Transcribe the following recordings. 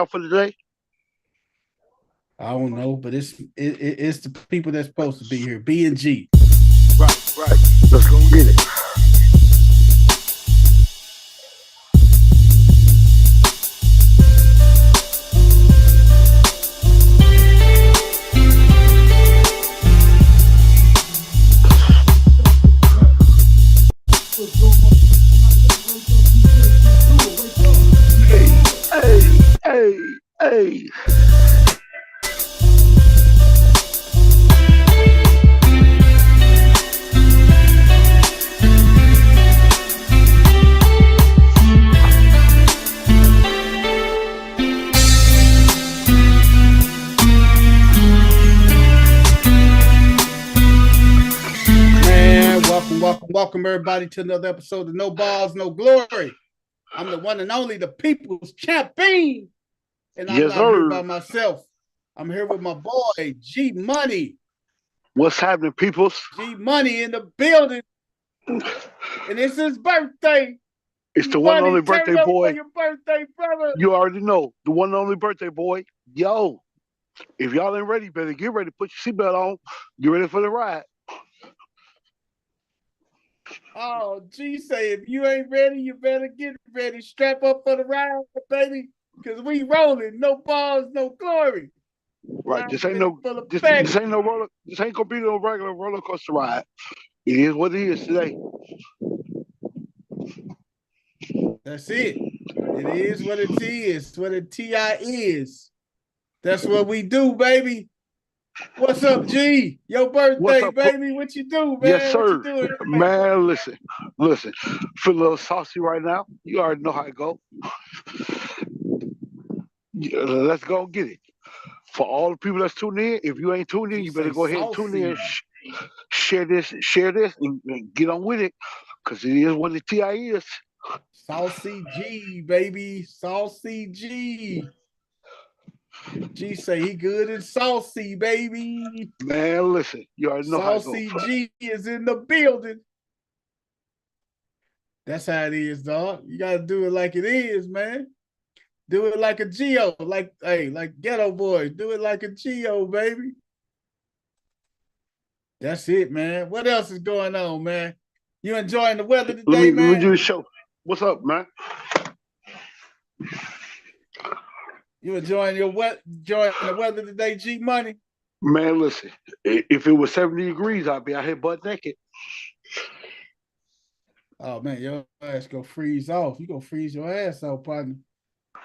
out for the day? I don't know, but it's the people that's supposed to be here. B and G. Right, right. Let's go get it. Hey, hey, hey, hey. Man, welcome everybody to another episode of No Balls, No Glory. I'm the one and only, the people's champion. And I'm Yes, not here sir. by myself. I'm here with my boy, G Money. What's happening, peoples? G Money in the building. And it's his birthday. It's the one and Money, only turn birthday up for boy. your birthday, brother. You already know. The one and only birthday boy. Yo, if y'all ain't ready, better get ready. Put your seatbelt on. Get ready for the ride. Oh, G say if you ain't ready, you better get ready. Strap up for the ride, baby. Because we rolling. No balls, no glory. Right. Live This ain't in no full this effect. ain't no roller this ain't gonna be no regular roller coaster ride. It is what it is today. That's it. It is what it is. What a TI is. That's what we do, baby. What's up, G? Your What's birthday, up? baby. What you do, Yes, man? What you sir. doing today? Man, listen. Feel a little saucy right now. You already know how it go. Yeah, let's go get it. For all the people that's tuning in, if you ain't tuned in, G you better say go ahead and tune in. saucy. Share this, and get on with it, cause it is what the TI is. Saucy G, baby. Saucy G. G say he good and saucy, baby. Man, listen, you already know how it goes. Saucy G is in the building. That's how it is, dog. You gotta do it like it is, man. Do it like a Geo, like Ghetto Boy. Do it like a Geo, baby. That's it, man. What else is going on, man? You enjoying the weather today, Let me do man? the show. What's up, man? You enjoying the weather today, G Money? Man, listen. If it was 70 degrees, I'd be out here butt naked. Oh man, your ass gonna freeze off. You gonna freeze your ass off, partner.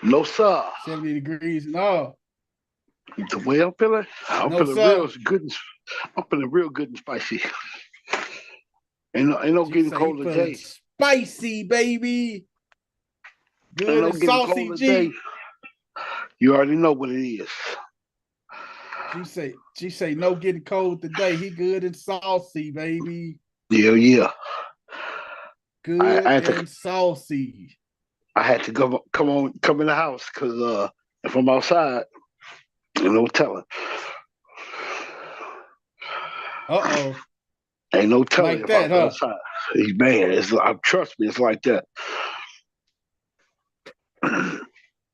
No sir. 70 degrees. No, The way I'm no, feeling sir. real good. I'm feeling real good and spicy. Ain't no G getting say he cold feeling today. spicy, baby. Ain't Good no and getting saucy, cold today. G. You already know what it is. G say no getting cold today. He good and saucy, baby. Yeah, yeah. I Good had to and saucy. come in the house because if I'm outside, no telling. Uh-oh. Ain't no telling Like if I that, was huh? outside. Man, trust me, it's like that.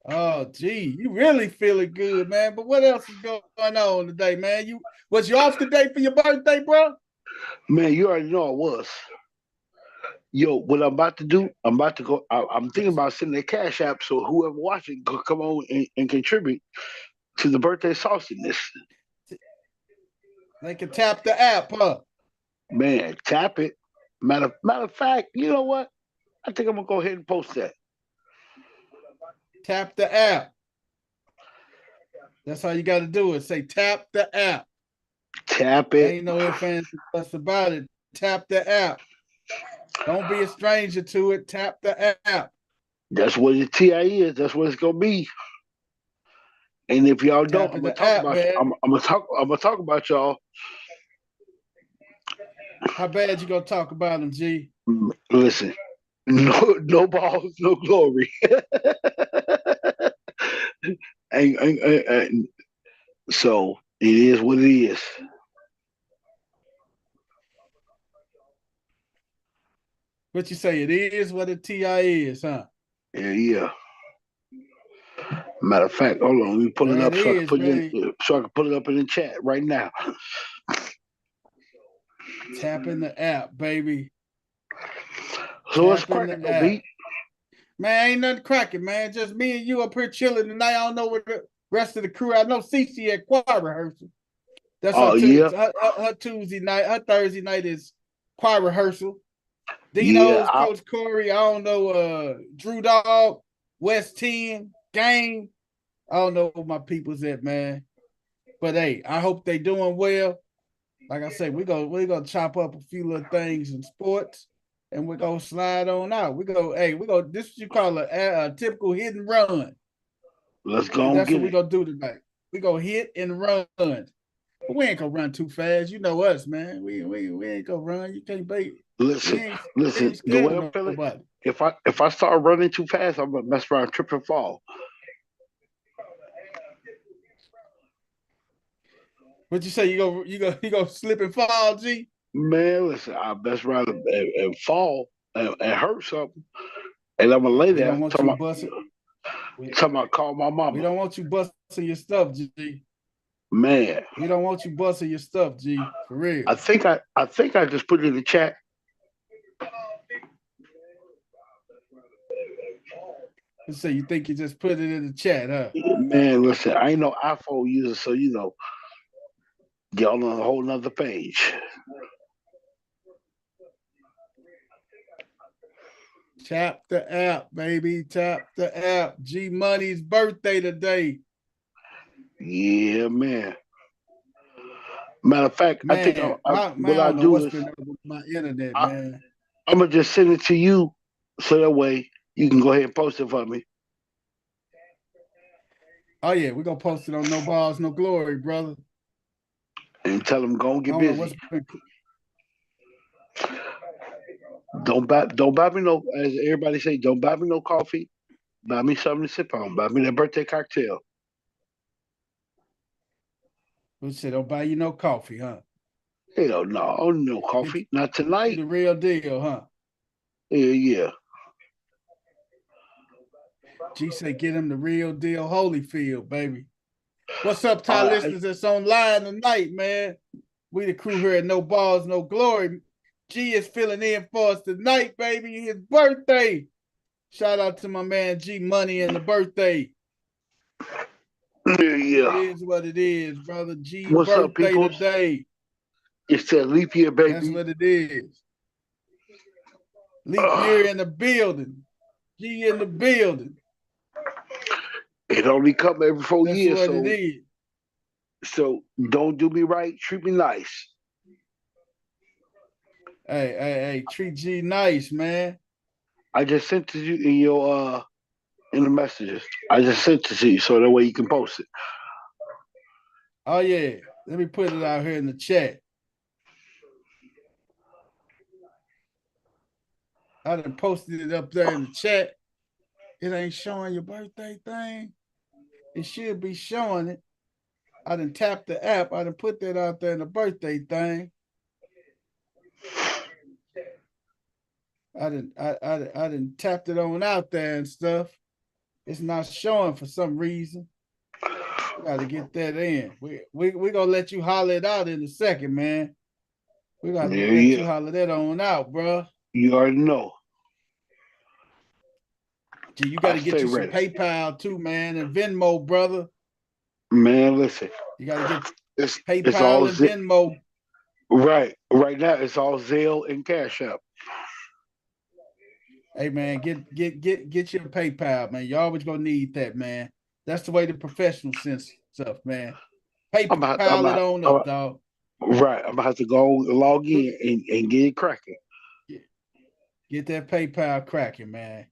Oh, gee, you really feeling good, man. But what else is going on today, man? Was you off today for your birthday, bro? Man, you already know I was. Yo, what I'm about to do, I'm about to go. I'm thinking Yes. about sending a cash app so whoever watching could come on and contribute to the birthday sauciness. They can tap the app, huh? Man, tap it. Matter of fact, you know what? I think I'm gonna go ahead and post that. Tap the app. That's how you got to do it. Say tap the app. Tap it. Ain't no ifs, ands, or buts about it. Tap the app. Don't be a stranger to it. Tap the app. That's what the TI is. That's what it's gonna be. And if y'all don't, I'm Tapping gonna the talk app, about. man. I'm gonna talk about y'all. How bad you gonna talk about him, G? Listen, no balls, no glory. And so it is what it is. What you say? It is what a TI is, huh? Yeah, yeah. Matter of fact, hold on, let me pull it There it up so I can is, put it man. in, so I can put it up in the chat right now. Tap in the app, baby. So what's Tap in cracking the though, app. B? Man, ain't nothing cracking, man. Just me and you up here chilling tonight. I don't know where the rest of the crew. I know CC at choir rehearsal. That's Oh yeah, her Tuesday night. Her Thursday night is choir rehearsal. yeah. Dino's, Coach Corey. I don't know. Drew Dog, West 10, Game. I don't know where my people's at, man. But hey, I hope they doing well. Like I said, we're gonna chop up a few little things in sports, and we're gonna slide on out. This is what you call a typical hit and run. Let's go And and that's what get we're it. gonna do tonight. We're gonna hit and run. But we ain't gonna run too fast. You know us, man. We ain't gonna run. You can't bait. We Listen, ain't, we listen. ain't The scared way I'm of feeling, nobody. if I start running too fast, I'm gonna mess around, trip and fall. But you say you go slip and fall, G? Man, listen, I mess around and fall and hurt something, and I'm gonna lay We don't there want you busting. talking about call my We mama. don't want you busting your stuff, G. Man, We don't want you busting your stuff, G. For real. I think I just put it in the chat. Let's say you think you just put it in the chat, huh? Man, listen, I ain't no iPhone user, so get on a whole nother page. Tap the app, baby. Tap the app. G Money's birthday today. Yeah, man. Matter of fact, I think Man, what I I don't know do what's is been up with my internet, I, man. I'm gonna just send it to you, so that way you can go ahead and post it for me Oh yeah, we're gonna post it on No Balls, No Glory, brother. and tell them go and I get don't know what's busy. been Don't buy me no, as everybody say, don't buy me no coffee. Buy me something to sip on. Buy me that birthday cocktail. we said don't buy you no coffee, huh? Hell no, no Get coffee. Not you tonight. the real deal, huh? Yeah, yeah. G say get him the real deal Holyfield, baby. What's up, All Ty right. listeners that's online tonight, man? We the crew here at No Balls, No Glory. G is filling in for us tonight, baby. His birthday. Shout out to my man G Money and the birthday. Yeah, It yeah. is what it is, brother. G What's up, birthday people? today. It's that leap year, That's baby. what it is. Leap Uh, year in the building. G in the building. it only come every 4 That's years, what it is. so don't do me right, treat me nice. Hey, treat G nice, man. I just sent it to you in your in the messages. I just sent it to you so that way you can post it. Oh yeah. Let me put it out here in the chat. I done posted it up there in the chat. It ain't showing your birthday thing. It should be showing it. I done tapped the app. I done put that out there in the birthday thing. I done tapped it on out there and stuff. It's not showing for some reason. We got to get that in. We gonna let you holler it out in a second, man. We got to Yeah, let you yeah. holler that on out, bro. You already know. Gee, you got I to get stay you some ready. PayPal too, man, and Venmo, brother. Man, listen. You got to get It's all PayPal and Venmo. right. Right now it's all Zelle and Cash App. Hey man, get your PayPal, man. You always gonna need that, man. That's the way the professional sense stuff, man. I'm PayPal it about, on I'm up, dog. right. I'm about to have to go log in and get it cracking. Get that PayPal cracking, man.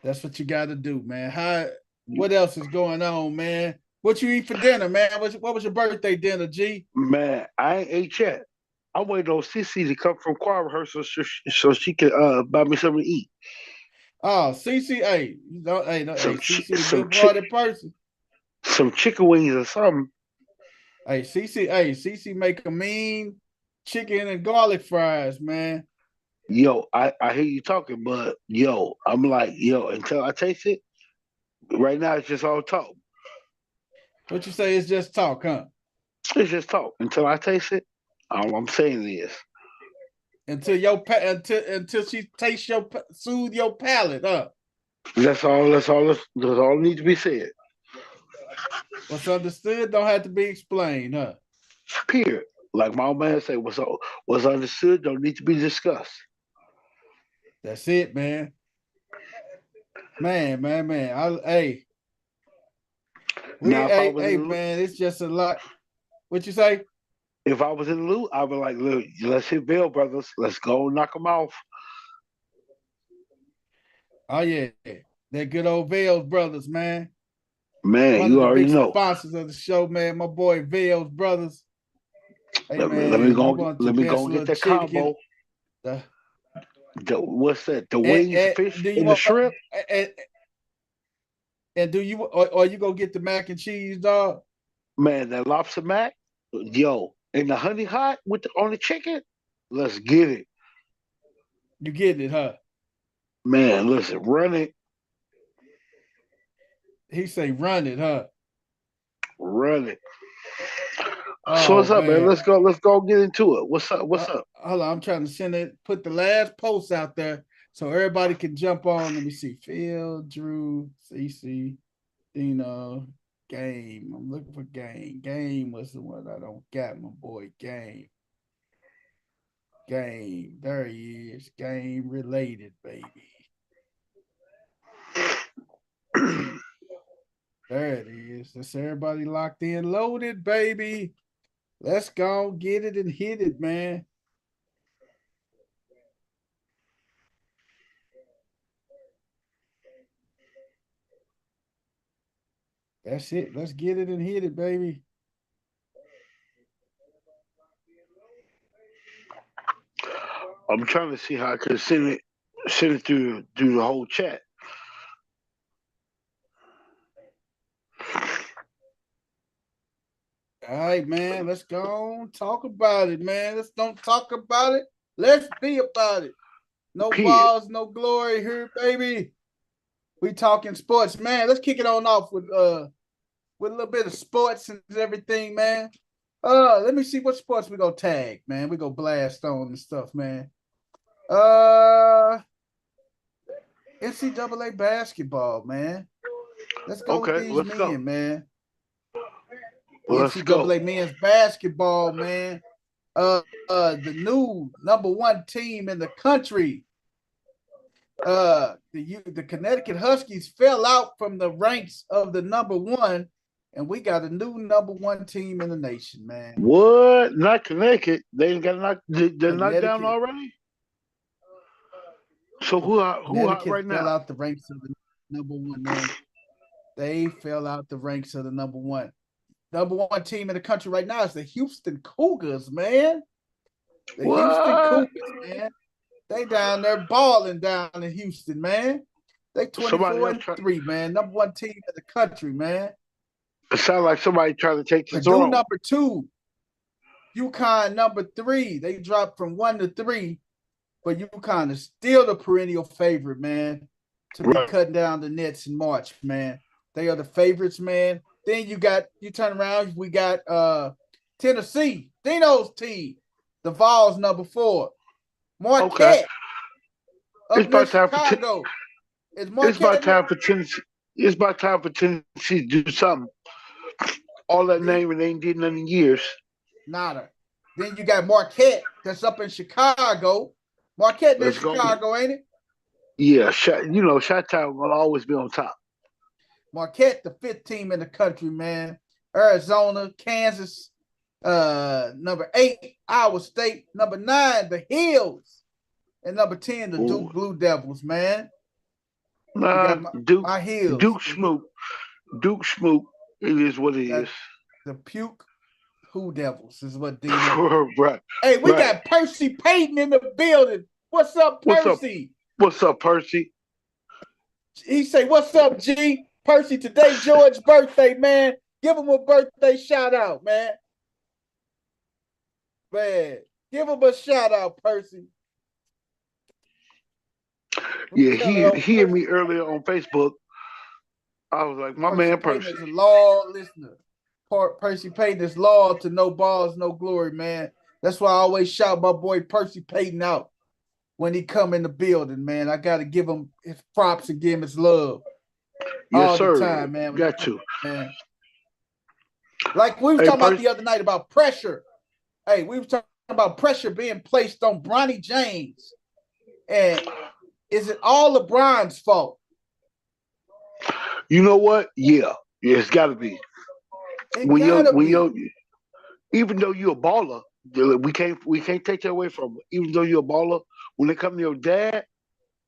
That's what you got to do, man. What else is going on, man? What you eat for dinner, man? What was your birthday dinner, G? Man, I ain't ate yet. I'm waiting on Cece to come from choir rehearsal so she can buy me something to eat. Oh, CC, Some CC, a good party person. some chicken wings or something. CC make a mean chicken and garlic fries, man. Yo, I hear you talking, but yo, I'm like, yo, until I taste it, Right now, it's just all talk. What you say is just talk, huh? It's just talk. Until I taste it, all I'm saying is Until she tastes soothe your palate, huh? that's all. That's all needs to be said. What's understood don't have to be explained, huh? Period. Like my old man say, what's understood don't need to be discussed. That's it, man. Man. Hey, Now, if I was in hey, the man, it's just a lot. What you say? if I was in the loop, I'd be like, look, let's hit Bell Brothers. Let's go knock them off. Oh yeah, that good old Vales Brothers, man. Man, One of you the already big know. sponsors of the show, man. My boy Vales Brothers. Hey Let me man, you go. want the Let me go best and get little that chicken? combo. The, What's that? The wings, the fish, do you and the want? shrimp. And, and do you or you go get the mac and cheese, dog? Man, that lobster mac, yo, and the honey hot on the chicken. Let's get it, You getting it, huh? man. Listen, run it, He say run it, huh? run it. So Oh what's up, man? man. Let's go. Let's go get into it. What's up? What's up? Hold on, I'm trying to put the last post out there so everybody can jump on. Let me see. Phil, Drew, CC, Dino, Game. I'm looking for Game. Game was the one I don't got, my boy. Game. Game. There he is. Game related, baby. There it is. That's everybody locked in, loaded, baby. Let's go get it and hit it, man. That's it. Let's get it and hit it, baby. I'm trying to see how I can send it through the whole chat. All right, man. Let's go talk about it, man. Let's don't talk about it. Let's be about it. No Period. balls, no glory here, baby. We talking sports, man. Let's kick it on off with a little bit of sports and everything, man. Let me see what sports we gonna tag, man. We go blast on and stuff, man. NCAA basketball, man. Let's go with Okay, these let's go. men, man. Let's go. NCAA men's basketball, man. The new #1 team in the country. The Connecticut Huskies fell out from the ranks of the #1, and we got a new #1 team in the nation, man. What? Not Connecticut. They ain't got knocked. They're knocked down Connecticut. already. So who hot Connecticut right fell now? out the ranks of the #1, man. They fell out the ranks of the #1. #1 team in the country right now is the Houston Cougars, man. The What? Houston Cougars, man. They down there balling down in Houston, man. They 24-3, man. #1 team in the country, man. It sounds like somebody trying to take the Purdue throne. #2. UConn #3. They dropped from 1 to 3, but UConn is still the perennial favorite, man, to be cutting down the Nets in March, man. They are the favorites, man. Then you turn around, we got Tennessee, Dino's team, the Vols #4. Marquette. It's about time Chicago. It's about time for Tennessee. It's about time for Tennessee to do something. All that name and they ain't did nothing in years. Nada. Then you got Marquette that's up in Chicago. Marquette in Chicago, ain't it? Yeah, Chi-Town will always be on top. Marquette, the 5th team in the country, man. Arizona, Kansas, #8, Iowa State, #9, the Hills, and #10, the Duke Blue Devils, man. Duke, my Hills. Duke Schmoop. It is what it is. The Puke Who Devils is what they right. Hey, we got Percy Payton in the building. What's up, Percy? What's up, Percy? He say, "What's up, G?" Percy, today George's birthday, man. Give him a birthday shout out, man. Man, give him a shout out, Percy. Yeah, he hit me earlier on Facebook. I was like, my Percy man Payton Percy. is a law listener. Percy Payton is law to no balls, no glory, man. That's why I always shout my boy Percy Payton out when he come in the building, man. I got to give him his props and give him his love Yes, all the sir. time, man. Got to. Man. Like we were talking about the other night about pressure. Hey, we were talking about pressure being placed on Bronny James. And is it all LeBron's fault? You know what? Yeah, it's got to be. When you're, even though you're a baller, we can't take that away from it. Even though you're a baller, when it comes to your dad,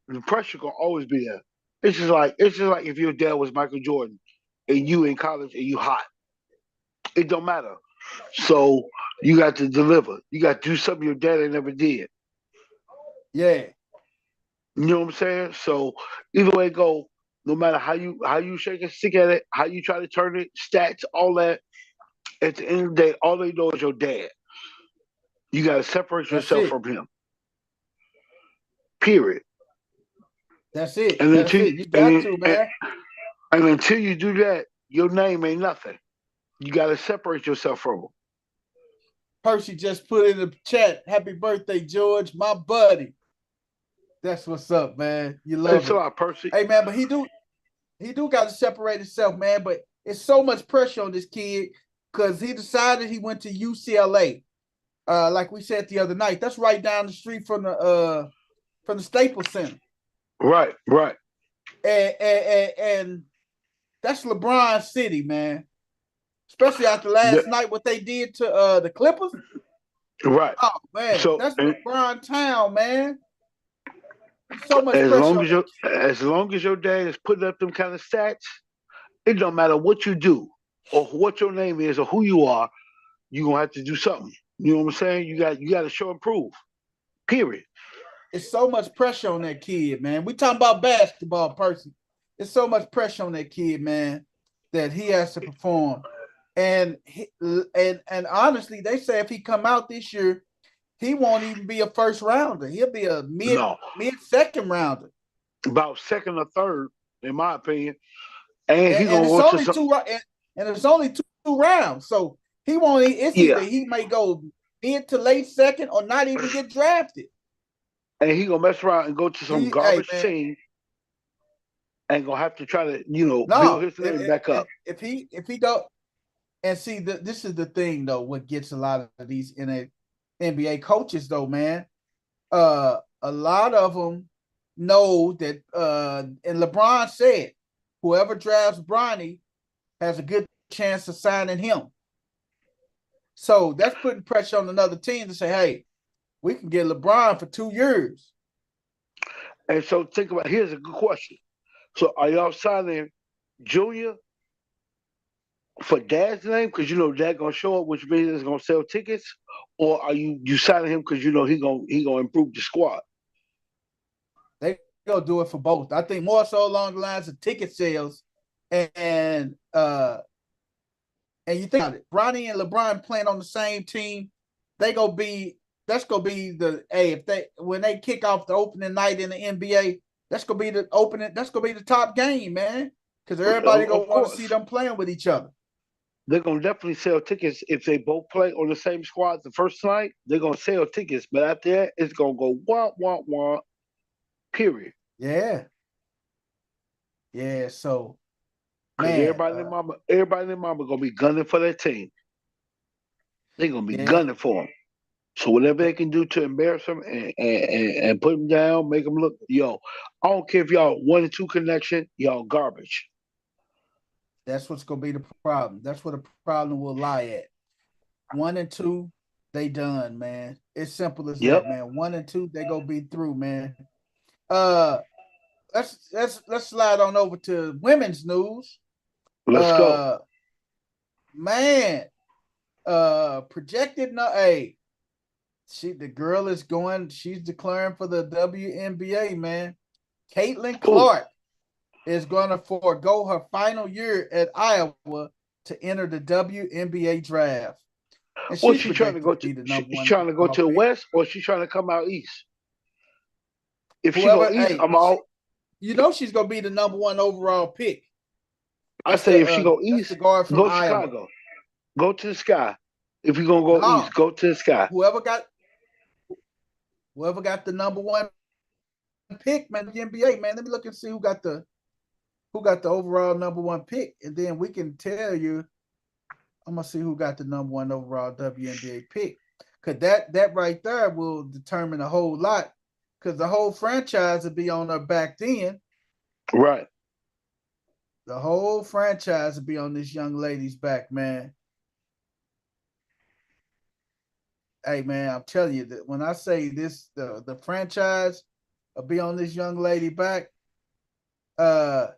the pressure gonna always be there. It's just like if your dad was Michael Jordan and you in college and you hot. It don't matter. So you got to deliver. You got to do something your daddy never did. Yeah. You know what I'm saying? So either way it go, no matter how you shake a stick at it, how you try to turn it, stats, all that, at the end of the day, all they know is your dad. You got to separate yourself from him. Period. That's it. And That's it. You got to, man. And until you do that, your name ain't nothing. You got to separate yourself from them. Percy just put in the chat, happy birthday, George, my buddy. That's what's up, man. You love Thanks it. a lot, Percy. Hey, man, but he do got to separate himself, man. But it's so much pressure on this kid because he decided he went to UCLA. Like we said the other night, that's right down the street from the Staples Center. Right. And that's LeBron City, man. Especially after last night, what they did to the Clippers. Right. Oh man, so, that's LeBron town, man. So much pressure. As long as your dad is putting up them kind of stats, it don't matter what you do or what your name is or who you are, you're gonna have to do something. You know what I'm saying? You got to show and prove. Period. It's so much pressure on that kid, man. We talking about basketball, Percy. It's so much pressure on that kid, man, that he has to perform. And honestly, they say if he come out this year, he won't even be a first rounder. He'll be a mid second rounder. About second or third, in my opinion. And he's gonna go to and it's only two rounds, so he won't. Either he may go mid to late second or not even get drafted. And he gonna mess around and go to some garbage team. And gonna have to try to build his name back up. If he don't. And see, this is the thing, though, what gets a lot of these NBA coaches, though, man. A lot of them know that, and LeBron said, whoever drafts Bronny has a good chance of signing him. So that's putting pressure on another team to say, hey, we can get LeBron for 2 years. And so think about, here's a good question. So are y'all signing Junior for Dad's name, because Dad gonna show up, which means it's gonna sell tickets, or are you signing him because he gonna improve the squad? They gonna do it for both. I think more so along the lines of ticket sales, and you think about it, Bronny and LeBron playing on the same team, that's gonna be when they kick off the opening night in the NBA, that's gonna be the top game, man, because everybody gonna want to see them playing with each other. They're gonna definitely sell tickets if they both play on the same squad the first night. They're gonna sell tickets, but after that, it's gonna go wah. Period. Yeah. So, man, everybody and their mama gonna be gunning for that team. They're gonna be gunning for them. So whatever they can do to embarrass them and put them down, make them look. I don't care if y'all 1 and 2 connection, y'all garbage. That's what's gonna be the problem. That's where the problem will lie at. 1 and 2, they done, man. It's simple as that, man. 1 and 2, they gonna be through, man. Let's slide on over to women's news. Let's go, man. Projected the girl is going. She's declaring for the WNBA, man. Caitlin Clark is going to forego her final year at Iowa to enter the WNBA draft. What's she trying to go to? She's trying to go to the West, or she's trying to come out East? If she go East, I'm out. She's going to be the number 1 overall pick. I say if she go that's the east, guard from go Iowa. Chicago. Go to the sky. If you're gonna go No, east, go to the sky. whoever got the number one pick, man, the NBA, man. Let me look and see who got the overall number one pick, and then we can tell you. I'm gonna see who got the number one overall WNBA pick, cause that right there will determine a whole lot, cause the whole franchise will be on her back then. Right. The whole franchise will be on this young lady's back, man. Hey, man, I'm telling you that when I say this, the franchise will be on this young lady back. Number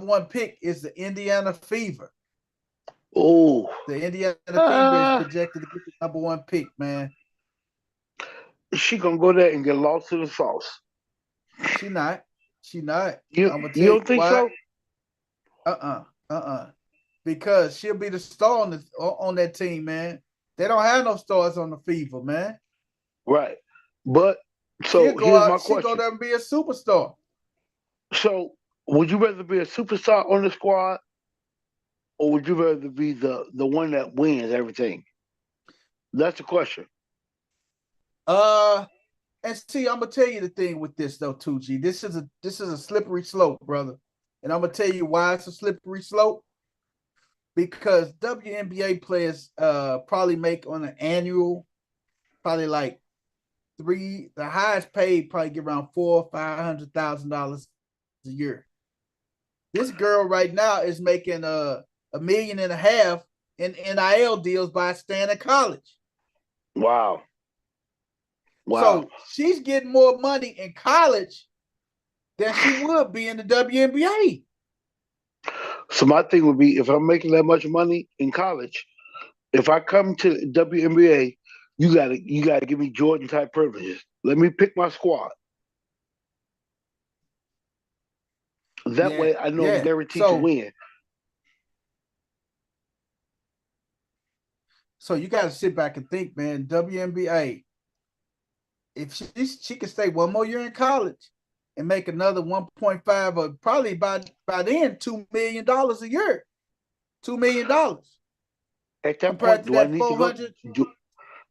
one pick is the Indiana Fever. Oh, the Indiana Fever is projected to get the number one pick, man. She gonna go there and get lost in the sauce. She not. You I'm gonna tell you don't think why. so? Because she'll be the star on that team, man. They don't have no stars on the Fever, man. Right. But so here's my question. She'll go there and be a superstar. So would you rather be a superstar on the squad, or would you rather be the one that wins everything? That's the question. And see, I'm gonna tell you the thing with this though, 2G. This is a slippery slope, brother. And I'm gonna tell you why it's a slippery slope. Because WNBA players probably make on an annual, probably like the highest paid probably get around $400,000-$500,000 a year. This girl right now is making $1.5 million in NIL deals by staying at college. Wow. So she's getting more money in college than she would be in the WNBA. So my thing would be, if I'm making that much money in college, if I come to the WNBA, you gotta give me Jordan type privileges. Let me pick my squad. That way I know I'm guaranteed to win. So you gotta sit back and think, man, WNBA, if she can stay one more year in college and make another 1.5 or probably by then $2 million a year. $2 million. At that point, do I need to go?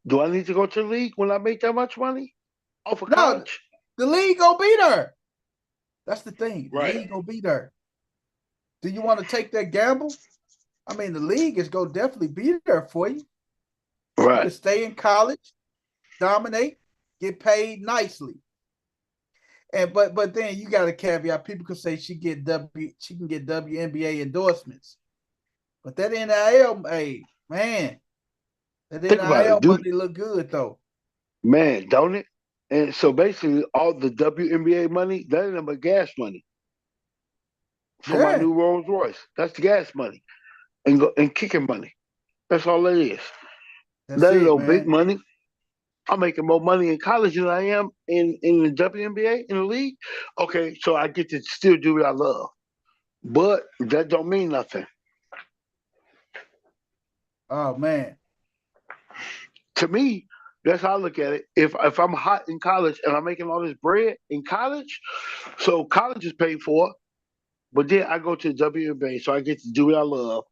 Do I need to go to the league when I make that much money off of college? The league gonna be there. That's the thing. Right. The league gonna be there. Do you want to take that gamble? I mean, the league is gonna definitely be there for you. Right. You can stay in college, dominate, get paid nicely. And but then you got a caveat. People could say she can get WNBA endorsements, but that NIL, hey man, that NIL money look good though. Man, don't it? And so basically, all the WNBA money, that ain't but gas money for my new Rolls Royce. That's the gas money and kicking money. That's all it is. That ain't no big money. I'm making more money in college than I am in the WNBA, in the league. Okay, so I get to still do what I love. But that don't mean nothing. Oh, man. To me, that's how I look at it. If I'm hot in college and I'm making all this bread in college, so college is paid for, but then I go to the WNBA, so I get to do what I love.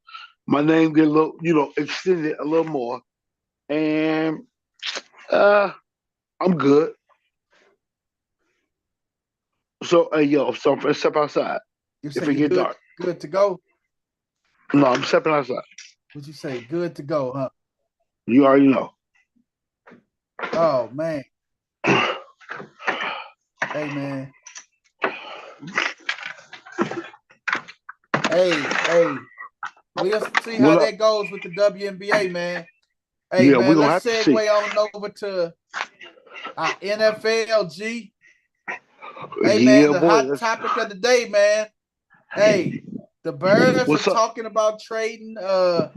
My name get a little, extended a little more. And I'm good. So, so I'm step outside. If it get dark. Good to go? No, I'm stepping outside. What'd you say? Good to go, huh? You already know. Oh, man. Hey, man. Hey. We'll see how that goes with the WNBA, man. Hey, man, let's segue on over to our NFL, G. Hey, man, the hot topic of the day, man. Hey, the Bears are talking about trading the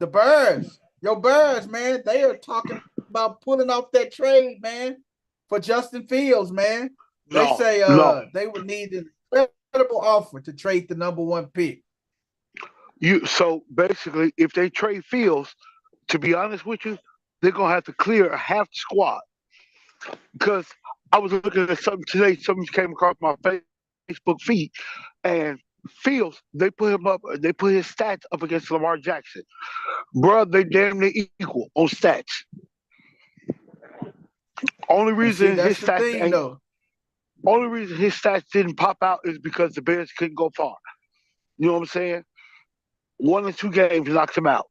Bears. Your Bears, man, they are talking about pulling off that trade, man, for Justin Fields, man. They say they would need an incredible offer to trade the number one pick. So basically, if they trade Fields, to be honest with you, they're gonna have to clear half the squad. Because I was looking at something today, something came across my Facebook feed, and Fields, they put him up. They put his stats up against Lamar Jackson. Bro, they damn near equal on stats. Only And see, reason his that's the stats thing, ain't. though. Only reason his stats didn't pop out is because the Bears couldn't go far. You know what I'm saying? 1 or 2 games knocked him out.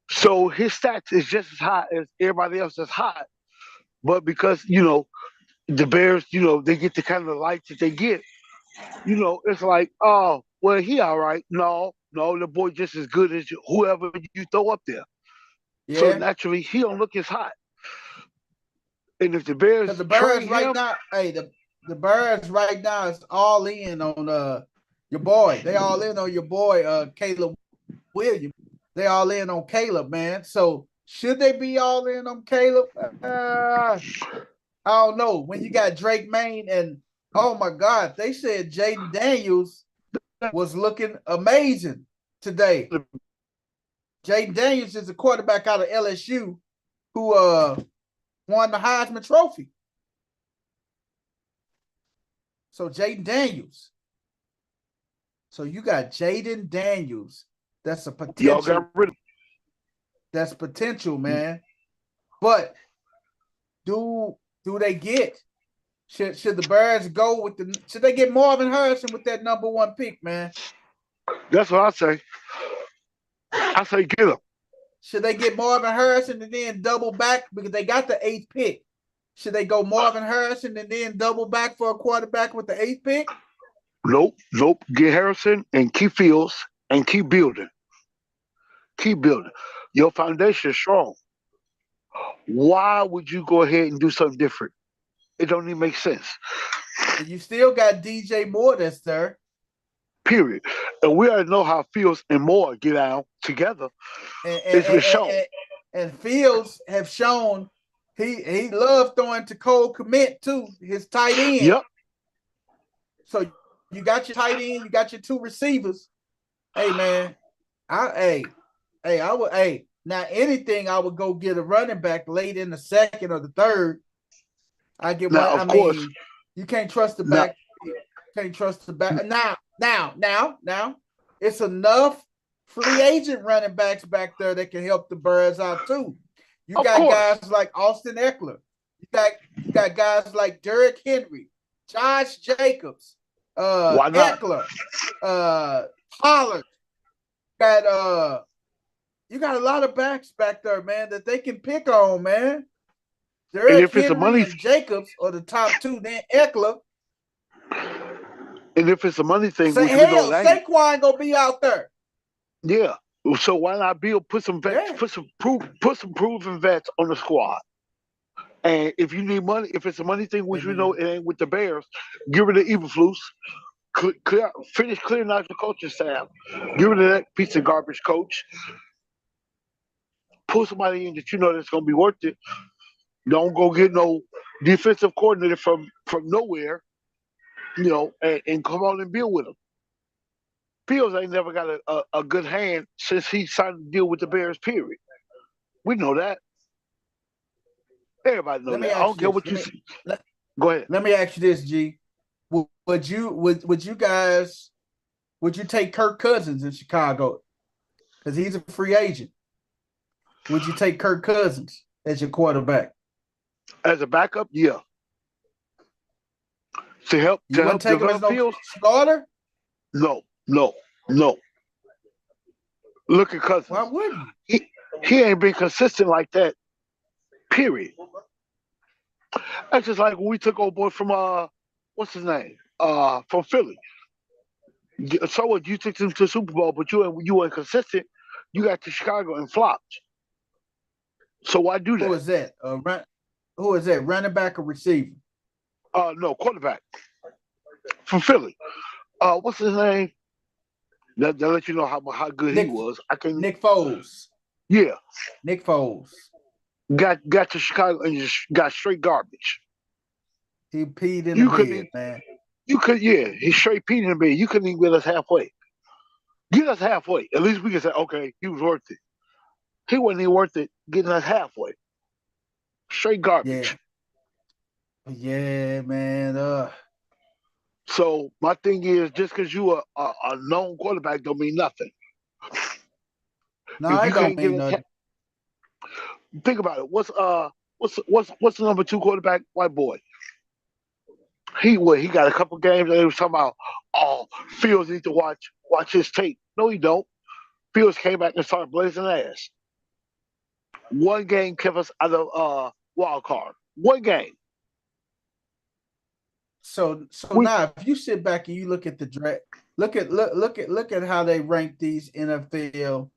So his stats is just as high as everybody else that's hot. But because, the Bears, they get the kind of lights that they get, it's like, oh, well, he all right. No, no, the boy just as good as whoever you throw up there. So Yeah. naturally, he don't look as hot. And if the Because Bears the Birds trade right him, now, hey, the Birds right now is all in on your boy. They all in on your boy, Caleb Williams. They all in on Caleb, man. So should they be all in on Caleb? I don't know. When you got Drake Maine and oh my God, they said Jaden Daniels was looking amazing today. Jaden Daniels is a quarterback out of LSU who won the Heisman Trophy. So Jaden Daniels. So you got Jaden Daniels. That's a y'all got potential. rid of him. That's potential, man. But do they get? Should the Bears go with the? Should they get Marvin Harrison with that #1 pick, man? That's what I say. I say get him. Should they get Marvin Harrison and then double back because they got the 8th pick? Should they go Marvin Harrison and then double back for a quarterback with the 8th pick? Nope, nope. Get Harrison and keep Fields and keep building. Keep building. Your foundation is strong. Why would you go ahead and do something different? It don't even make sense. And you still got DJ Moore that's there. Period. And we already know how Fields and Moore get out together. It's been shown. And Fields have shown he loves throwing to Cole Kmet too, his tight end. Yep. So you got your tight end, you got your 2 receivers. Hey man, I would now anything I would go get a running back late in the 2nd or the 3rd. I get now, one. of course, You can't trust the back. Can't trust the back. Now, it's enough free agent running backs back there that can help the Birds out too. You got guys like Austin Eckler. You got guys like Derrick Henry, Josh Jacobs, Eckler, Pollard. You got a lot of backs back there, man, that they can pick on, man. Derrick Henry and Jacobs are the top 2. Then Eckler. And if it's a money thing, Saquon gonna be out there. Yeah. So why not put some vets, put some proven vets on the squad. And if you need money, if it's a money thing, which we know it ain't with the Bears, give it to Eberflus. Finish clearing out the coaching staff. Give it to that piece of garbage coach. Pull somebody in that you know that's gonna be worth it. Don't go get no defensive coordinator from nowhere, and come on and build with them. Fields ain't never got a good hand since he signed to deal with the Bears, period. We know that. Everybody knows that. I don't care what you see. Go ahead. Let me ask you this, G. Would you guys take Kirk Cousins in Chicago? Because he's a free agent. Would you take Kirk Cousins as your quarterback? As a backup, yeah. To help develop Fields? Starter? No. Look at Cousins. Why wouldn't you? He ain't been consistent like that. Period. That's just like when we took old boy from what's his name? From Philly. So what? You took him to the Super Bowl, but you weren't consistent. You got to Chicago and flopped. So why do that? Who is that? Who is that? Running back or receiver? No, quarterback from Philly. What's his name? They'll let you know how good he was. Nick Foles. Yeah. Nick Foles. Got to Chicago and just got straight garbage. He peed in the bed, man. He straight peed in the bed. You couldn't even get us halfway. Get us halfway. At least we can say, okay, he was worth it. He wasn't even worth it getting us halfway. Straight garbage. Yeah, man. So my thing is, just because you are a known quarterback, don't mean nothing. No, If I you don't can't get mean a, nothing. think about it. What's the number two quarterback? White boy. He got a couple games and they was talking about, oh, Fields need to watch his tape. No, he don't. Fields came back and started blazing ass. One game kept us out of wild card. One game. So We now if you sit back and you look at the draft, look at how they rank these NFL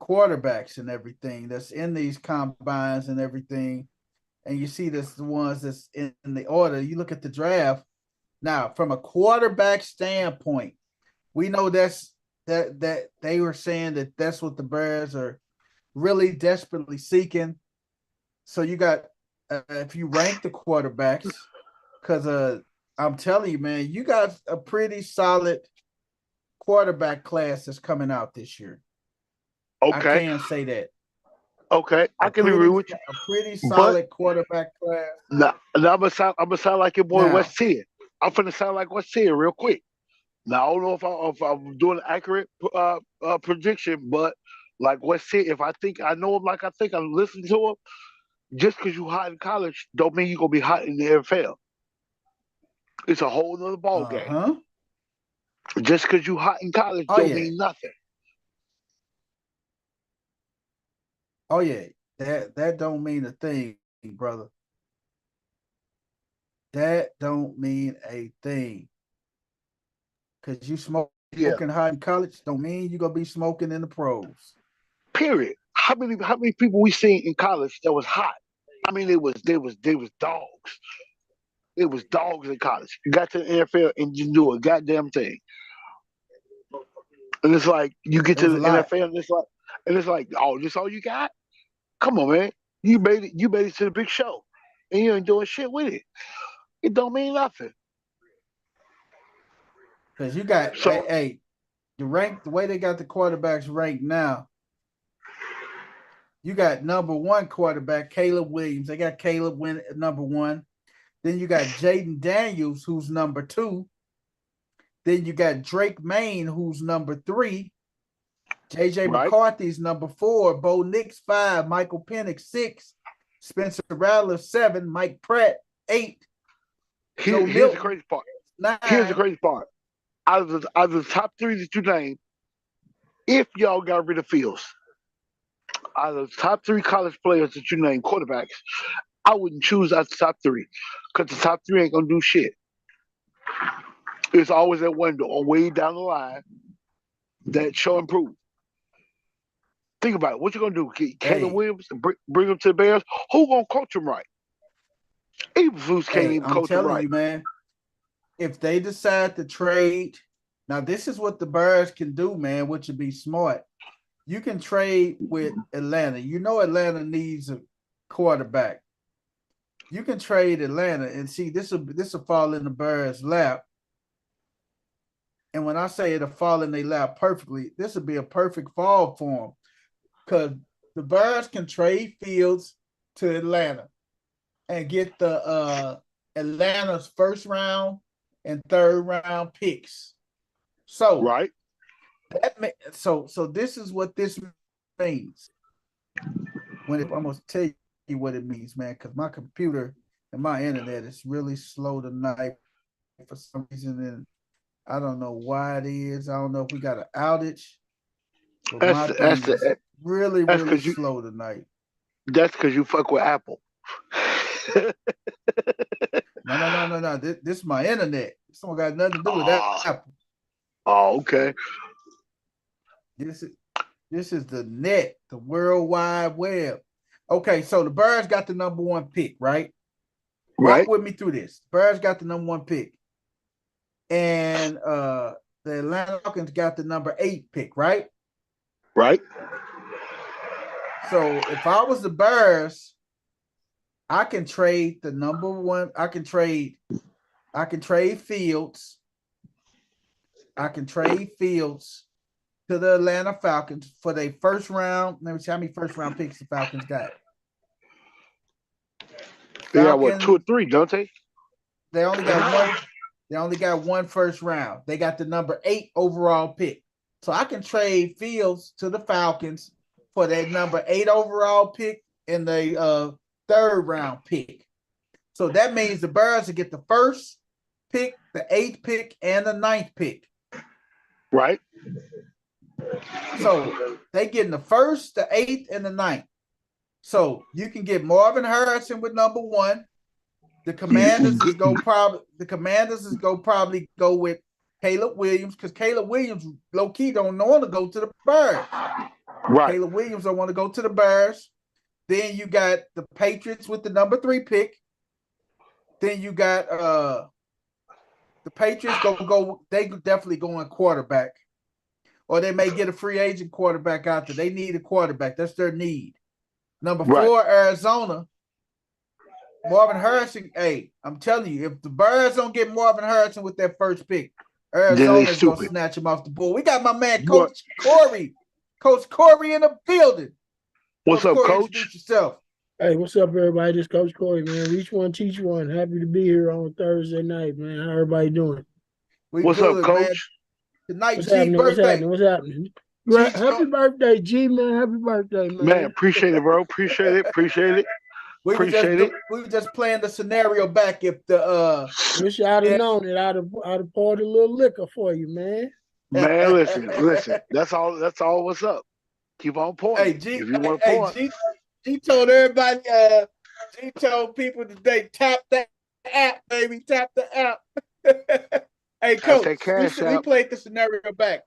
quarterbacks and everything that's in these combines and everything, and you see this the ones that's in the order. You look at the draft now from a quarterback standpoint. We know that they were saying that that's what the Bears are really desperately seeking. So you got if you rank the quarterbacks, because I'm telling you, man, you got a pretty solid quarterback class that's coming out this year. I okay. can say that. Okay, I A can agree pretty with you. a pretty But solid quarterback class. now I'm gonna sound like your boy Now, West Ten. I'm finna sound like West Ten real quick. Now I don't know if I'm doing an accurate prediction, but like West Ten, if I think I know him like I think I'm listening to him, just because you hot in college, don't mean you're gonna be hot in the NFL. It's a whole nother ball game. huh. Just because you hot in college, Oh don't yeah. mean nothing. Oh yeah. That don't mean a thing, brother. That don't mean a thing. Cause you Yeah. smoking hot in college don't mean you gonna be smoking in the pros. Period. How many people we seen in college that was hot? I mean, they was dogs. It was dogs in college. You got to the NFL and you do a goddamn thing. And it's like you get It to was a the lot. NFL and it's like, oh, this all you got? Come on, man. You made it to the big show. And you ain't doing shit with it. It don't mean nothing. Cause you got So the way they got the quarterbacks ranked now, you got number one quarterback, Caleb Williams. They got Caleb win number one. Then you got Jaden Daniels, who's number two. Then you got Drake Maine, who's number three. JJ right. McCarthy's number four. Bo Nix, five. Michael Penix, six. Spencer Rattler, seven. Mike Pratt, eight. Joe Here's the Milton, crazy part. Here's the nine. crazy part. Out of the top three that you named, if y'all got rid of Fields, out of the top three college players that you named quarterbacks, I wouldn't choose out the top three because the top three ain't gonna do shit. It's always that window or way down the line that show improve. Think about it. What you gonna do? Get Caleb Hey, Williams and bring him to the Bears? Who gonna coach him right? Eberflus can't hey, even I'm coach him telling right. you, man. If they decide to trade, now this is what the Bears can do, man, which would be smart. You can trade with Atlanta. You know Atlanta needs a quarterback. You can trade Atlanta and see this will fall in the Bears' lap. And when I say it'll fall in their lap perfectly, this would be a perfect fall for them because the Bears can trade Fields to Atlanta and get the Atlanta's first round and third round picks. So Right? so this is what this means. I'm gonna tell you what it means, man, because my computer and my internet is really slow tonight for some reason, and I don't know why it is. I don't know if we got an outage, but That's my that's thing is really, that's really because you slow tonight. that's because you fuck with Apple. No. This is my internet. This don't got nothing to do with that oh, Apple. oh, okay. This is this is the net, the World Wide Web. Okay, so the Birds got the number one pick, right? Walk Right? with me through this. Birds got the number one pick. And the Atlanta Falcons got the number 8 pick, right? Right? So if I was the Bears, I can trade the number one. I can trade Fields. I can trade Fields to the Atlanta Falcons for their first round. Let me see how many first round picks the Falcons got. They got what, two or Falcons, three, don't they? they only got one. They only got one first round. They got the number 8 overall pick. So I can trade Fields to the Falcons for that number 8 overall pick and the third round pick. So that means the Bears will get the first pick, the 8th pick, and the 9th pick. Right. So they getting the first, the 8th, and the 9th. So you can get Marvin Harrison with number 1. The Commanders is probably go with Caleb Williams, because Caleb Williams low key don't want to go to the Bears. Right. Caleb Williams don't want to go to the Bears. Then you got the Patriots with the number 3 pick. Then you got the Patriots they definitely going quarterback. Or they may get a free agent quarterback out there. They need a quarterback. That's their need. Number 4, Arizona. Marvin Harrison, hey, I'm telling you, if the Bears don't get Marvin Harrison with their first pick, Arizona's going to snatch him off the board. We got my man, Coach Corey. Coach Corey in the building. What's up, Coach? Introduce yourself. Hey, what's up, everybody? This is Coach Corey, man. Reach one, teach one. Happy to be here on Thursday night, man. How everybody doing? What's up, Coach? Man. Tonight, G birthday. What's happening? Happy birthday, G, man. Happy birthday, man. Man, appreciate it, bro. Appreciate it. We were just playing the scenario back if the wish I'd have known it. I'd have poured a little liquor for you, man. Man, listen. That's all what's up. Keep on pouring. Hey, G, if you want to pour. G told everybody, G told people today, tap the app, baby. Tap the app. Hey, Coach, we played the scenario back.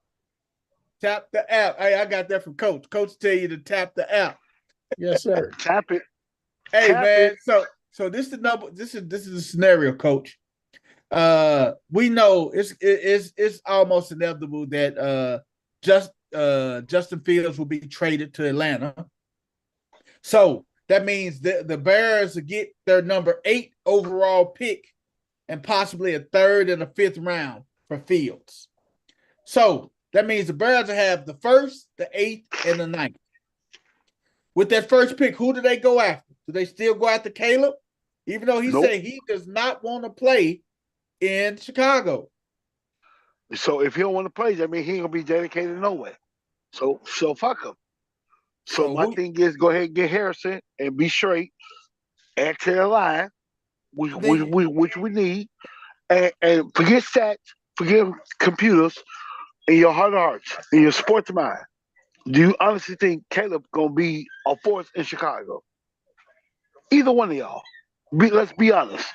Tap the app. Hey, I got that from Coach. Coach tell you to tap the app. Yes, sir. Tap it. Hey, tap man. It. So this is the number. This is the scenario, Coach. We know it's almost inevitable that Justin Fields will be traded to Atlanta. So that means the Bears will get their number 8 overall pick and possibly a 3rd and a 5th round for Fields. So that means the Bears will have the 1st, the 8th, and the 9th. With that first pick, who do they go after? Do they still go after Caleb? Even though he said he does not want to play in Chicago. So if he don't want to play, that means he ain't gonna be dedicated nowhere. So fuck him. So my thing is, go ahead and get Harrison and be straight. Add to the line, which we need, and forget stats, forget computers, in your heart of hearts, in your sports mind. Do you honestly think Caleb gonna be a force in Chicago? Either one of y'all. Let's be honest.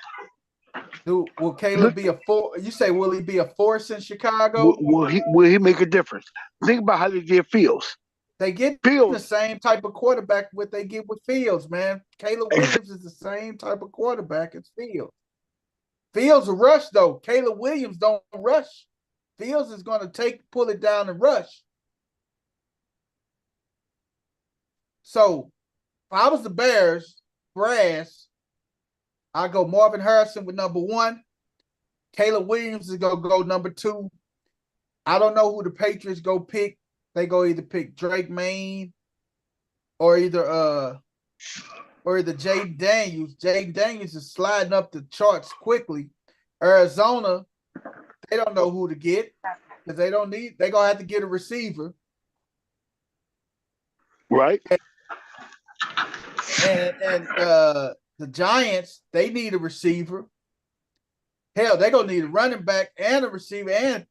Will Caleb be a force? You say, will he be a force in Chicago? Will he make a difference? Think about how they get Fields. They get the same type of quarterback what they get with Fields, man. Caleb Williams is the same type of quarterback as Fields. Fields will rush, though. Caleb Williams don't rush. Fields is going to pull it down and rush. So, if I was the Bears, brass, I go Marvin Harrison with number 1. Caleb Williams is going to go number 2. I don't know who the Patriots go pick. They go either pick Drake Maye or either Jayden Daniels. Jayden Daniels is sliding up the charts quickly. Arizona, they don't know who to get because they're gonna have to get a receiver. Right. And the Giants, they need a receiver. Hell, they're gonna need a running back and a receiver. And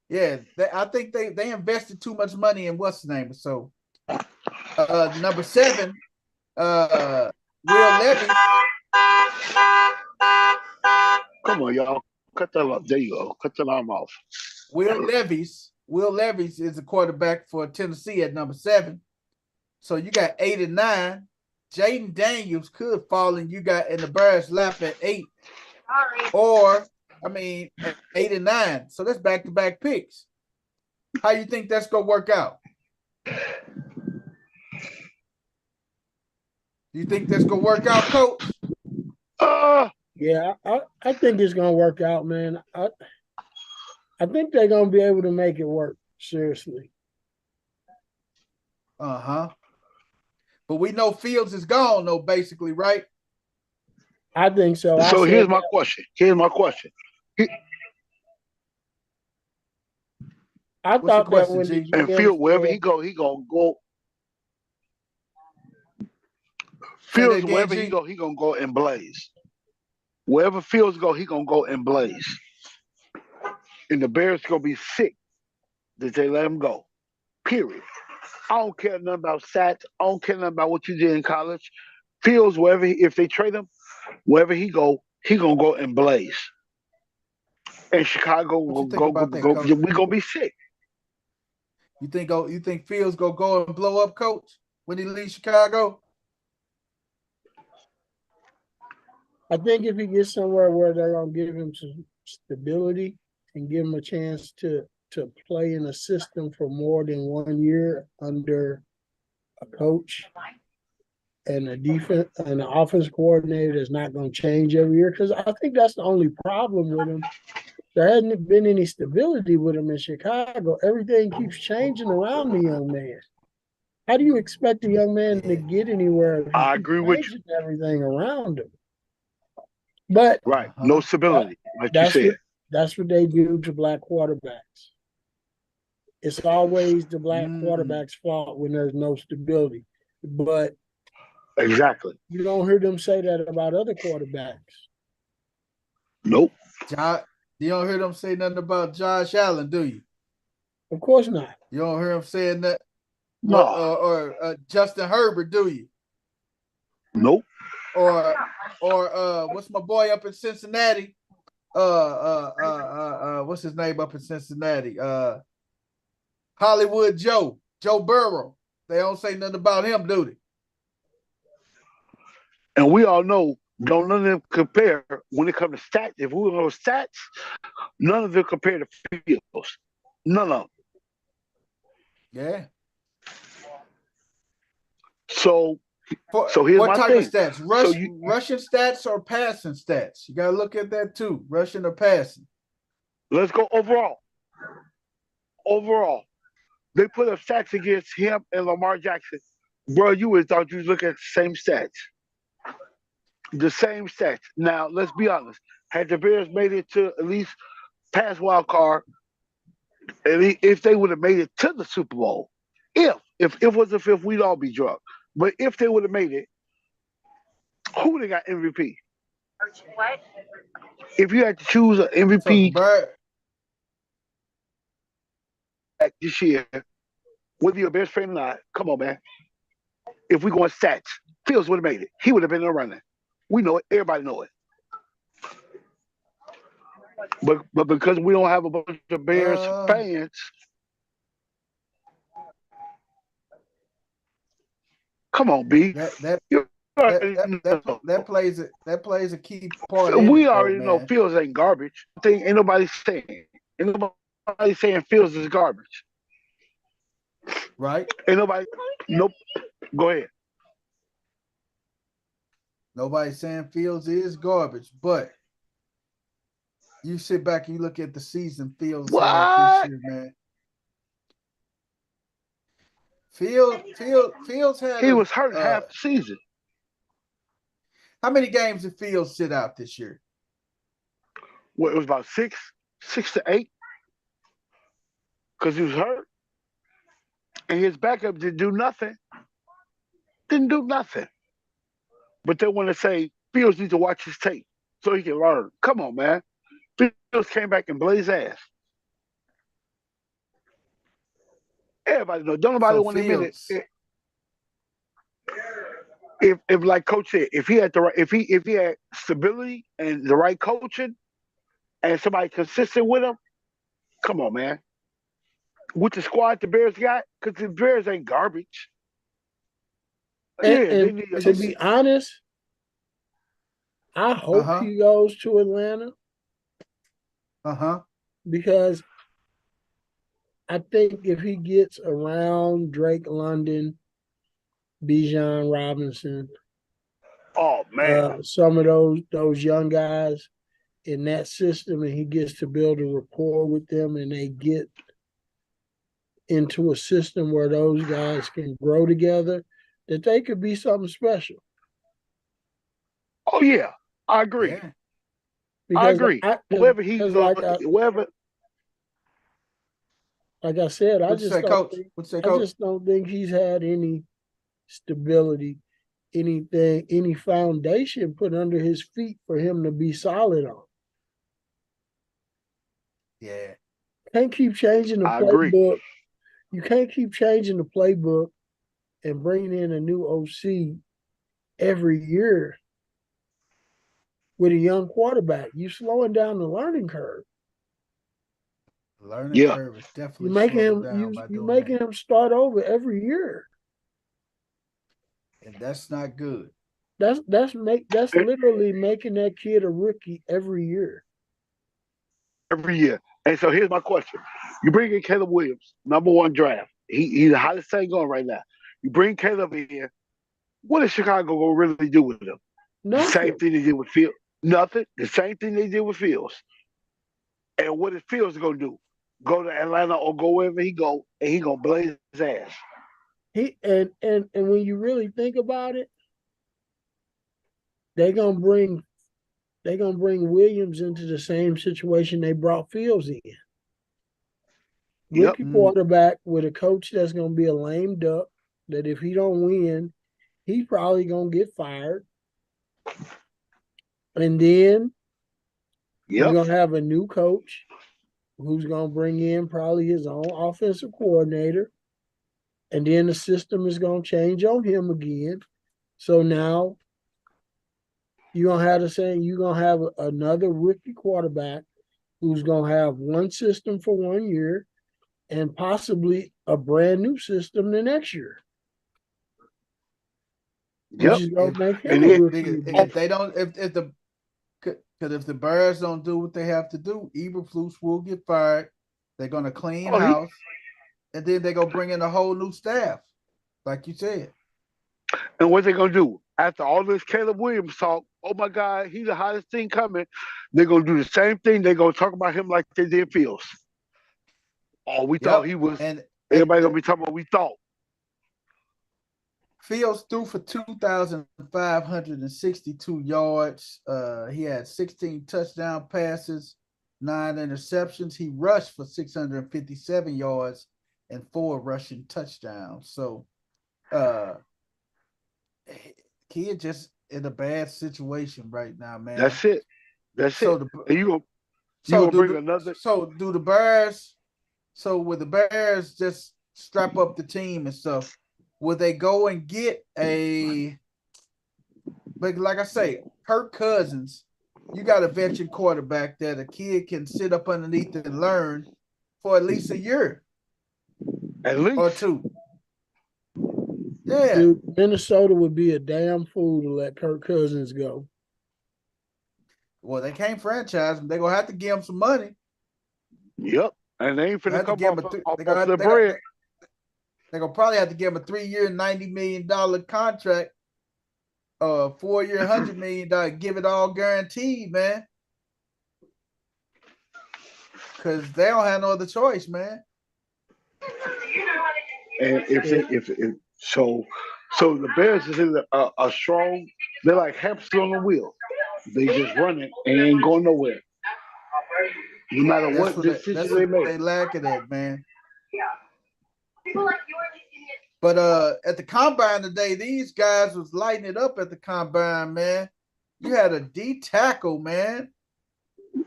yeah, I think they invested too much money in what's the name. So number 7, Will Levis. Come on, y'all. Cut that off. There you go. Cut that arm off. Will Levis is the quarterback for Tennessee at number 7. So you got 8 and 9. Jayden Daniels could fall in the Bears lap at 8. Or 8 and 9. So that's back-to-back picks. How you think that's gonna work out? You think that's gonna work out, Coach? Yeah, I think it's gonna work out, man. I think they're gonna be able to make it work. Seriously. But we know Fields is gone, though, basically, right? I think so. So here's my question. I What's your thought that question, when the G? And GM Field, wherever said, he go, he gonna go. Say that Fields, again, wherever he G. go, he gonna go and blaze. Wherever Fields go, he gonna go and blaze. And the Bears gonna be sick that they let him go. Period. I don't care nothing about stats. I don't care nothing about what you did in college. Fields, if they trade him, wherever he gonna go and blaze. And Chicago What you will think about that, coach? we gonna be sick. You think Fields gonna go and blow up, coach, when he leaves Chicago? I think if he gets somewhere where they're gonna give him some stability and give him a chance to play in a system for more than 1 year under a coach and a defense and an offense coordinator that's not going to change every year. Because I think that's the only problem with him. There hasn't been any stability with him in Chicago. Everything keeps changing around the young man. How do you expect a young man to get anywhere if you I keep agree with you. changing everything around him? But Right. No stability, like you said. That's what they do to black quarterbacks. It's always the black quarterback's fault when there's no stability. But exactly, you don't hear them say that about other quarterbacks. Nope. You don't hear them say nothing about Josh Allen, do you? Of course not. You don't hear them saying that. No. Or Justin Herbert, do you? Nope. Or what's my boy up in Cincinnati? What's his name up in Cincinnati? Hollywood Joe Burrow. They don't say nothing about him, do they? And we all know, don't none of them compare when it comes to stats. If we know stats, none of them compare to Fields. None of them. Yeah. So here's what my type thing. of stats? Rushing stats or passing stats? You gotta look at that too. Rushing or passing. Let's go overall. Overall, they put up stats against him and Lamar Jackson. Bro, you would thought you was looking at the same stats. The same stats. Now, let's be honest. Had the Bears made it to at least past wild card, if they would have made it to the Super Bowl, if it was a fifth, we'd all be drunk. But if they would have made it, who would have got MVP? What? If you had to choose an MVP this year, whether you're a Bears fan or not, come on, man. If we go on stats, Fields would have made it. He would have been in the running. We know it. Everybody know it. But because we don't have a bunch of Bears fans, come on, B. That plays a key part. We already know Fields ain't garbage. Ain't nobody saying Fields is garbage. Right? Ain't nobody. Nope. Go ahead. Nobody's saying Fields is garbage, but you sit back and you look at the season Fields had this year, man. Fields had. He was hurt half the season. How many games did Fields sit out this year? Well, it was about 6 to 8, because he was hurt, and his backup didn't do nothing. But they want to say Fields needs to watch his tape so he can learn. Come on, man. Fields came back and blazed ass. Everybody knows. Don't nobody want to admit it. If like Coach said, if he had stability and the right coaching and somebody consistent with him, come on, man. With the squad the Bears got, because the Bears ain't garbage. And to be honest, I hope he goes to Atlanta. Because I think if he gets around Drake London, Bijan Robinson, oh man, some of those young guys in that system, and he gets to build a rapport with them, and they get into a system where those guys can grow together, that they could be something special. Oh yeah, I agree. Yeah. I agree. Wherever he goes, like I said, I What you just say, don't Coach? think, What you say, I Coach? just don't think he's had any stability, anything, any foundation put under his feet for him to be solid on. Yeah. Can't keep changing the I agree. playbook. You can't keep changing the playbook and bringing in a new OC every year with a young quarterback. You slowing down the learning curve. Learning Yeah. curve is You definitely making slowed him down you by you doing that. making him start over every year. And that's not good. That's literally making that kid a rookie every year. Every year. And so here's my question: you bring in Caleb Williams, #1 draft. He's the hottest thing going right now. You bring Caleb in. What is Chicago gonna really do with him? The same Nothing. thing they did with Fields. Nothing. The same thing they did with Fields. And what is Fields gonna do? Go to Atlanta or go wherever he go, and he gonna blaze his ass. And when you really think about it, they gonna bring Williams into the same situation they brought Fields in. Yep. Rookie quarterback with a coach that's gonna be a lame duck. That if he don't win, he's probably gonna get fired. And then you're Yep. gonna have a new coach who's gonna bring in probably his own offensive coordinator, and then the system is gonna change on him again. So now you're gonna have the same. You're gonna have another rookie quarterback who's gonna have one system for 1 year and possibly a brand new system the next year, which Yep. is gonna make him And a then rookie If again. they don't, if the because if the Bears don't do what they have to do, Eberflus will get fired. They're gonna clean oh, he, house, and then they're gonna bring in a whole new staff, like you said. and what they gonna do after all this Caleb Williams talk? Oh my God, he's the hottest thing coming. They're gonna do the same thing. They're gonna talk about him like they did Fields. Oh, we thought Yep. he was. And Everybody gonna be talking about we thought. Fields threw for 2,562 yards. He had 16 touchdown passes, 9 interceptions. He rushed for 657 yards and 4 rushing touchdowns. So, kid just in a bad situation right now, man. That's it. That's So it. the And you so gonna do bring the another. so do the Bears. So with the Bears just strap up the team and stuff, would they go and get a? But like I say, Kirk Cousins, you got a veteran quarterback that a kid can sit up underneath and learn for at least a year At or least. two. Yeah. Dude, Minnesota would be a damn fool to let Kirk Cousins go. Well, they can't franchise him. They're gonna have to give him some money. Yep. And they ain't They finna have to come give him off the bread. they're gonna probably have to give him a 3-year, $90 million contract, 4-year, $100 million, give it all guaranteed, man. Because they don't have no other choice, man. And if so the Bears is in a strong. They're like hamster on the wheel. They just running and ain't going nowhere. No matter That's what what decision they make. they lacking at, man. But at the combine today, these guys was lighting it up at the combine, man. You had a D tackle, man.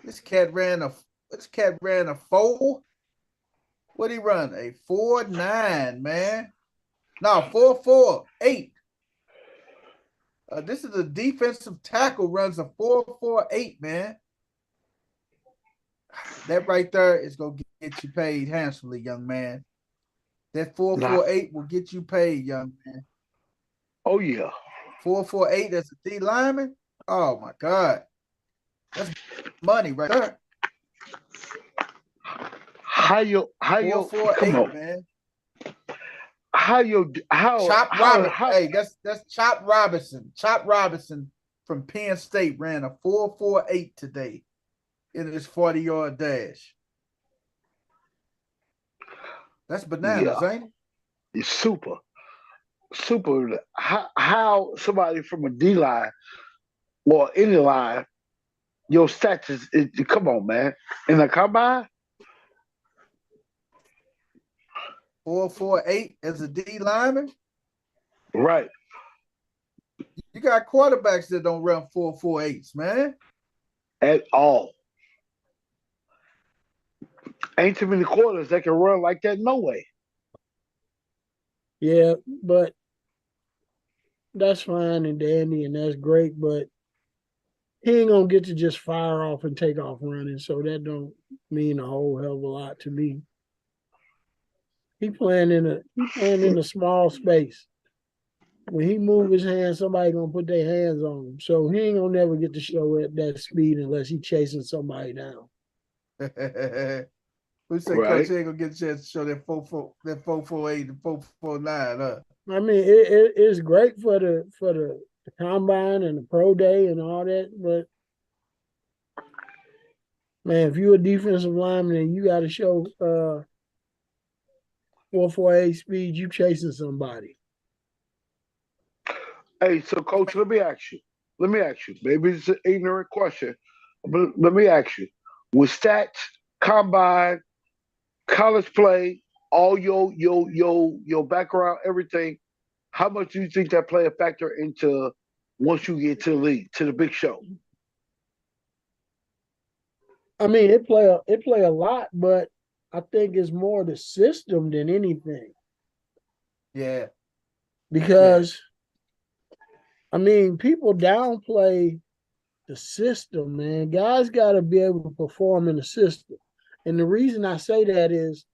This cat ran a 4. What he run? A 4.9, man. No, 4.48. This is a defensive tackle runs a 4.48, man. That right there is gonna get you paid handsomely, young man. That 4.48 will get you paid, young man. Oh yeah. 4.48 as a D lineman. Oh my God, that's money right there. How you come 4.48, on. man. Chop Robinson. Hey, that's Chop Robinson. Chop Robinson from Penn State ran a 4.48 today in his 40-yard dash. That's bananas, ain't it? It's super. How somebody from a D line or any line, your stats is come on, man. In the combine, 4.48 as a D lineman. Right. You got quarterbacks that don't run 4.48s, man. At all. Ain't too many quarters that can run like that, no way. Yeah, but that's fine and dandy, and that's great, but he ain't gonna get to just fire off and take off running, so that don't mean a whole hell of a lot to me. He playing in a small space. When he move his hands, somebody gonna put their hands on him. So he ain't gonna never get to show at that speed unless he chasing somebody down. Who said Coach ain't gonna get a chance to show that 4.48 and 4.49? I mean, it's great for the combine and the pro day and all that, but man, if you're a defensive lineman and you got to show 4.48 speed, you chasing somebody. Hey, so Coach, let me ask you. Maybe it's an ignorant question, but let me ask you. With stats, combine, college play, all your background, everything, how much do you think that play a factor into once you get to the league, to the big show? I mean, it play a lot, but I think it's more the system than anything. Yeah. Because I mean, people downplay the system, man. Guys got to be able to perform in the system. And the reason I say that is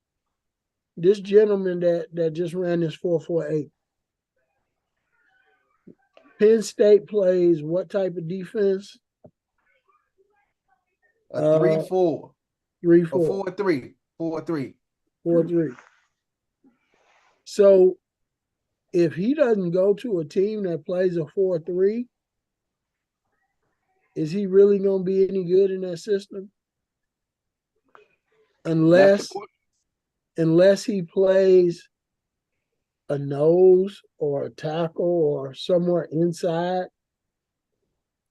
this gentleman that just ran this 4.48. Penn State plays what type of defense? A 3-4. 3-4. 4-3. 4-3. 4-3. So if he doesn't go to a team that plays a 4-3, is he really going to be any good in that system? Unless he plays a nose or a tackle or somewhere inside,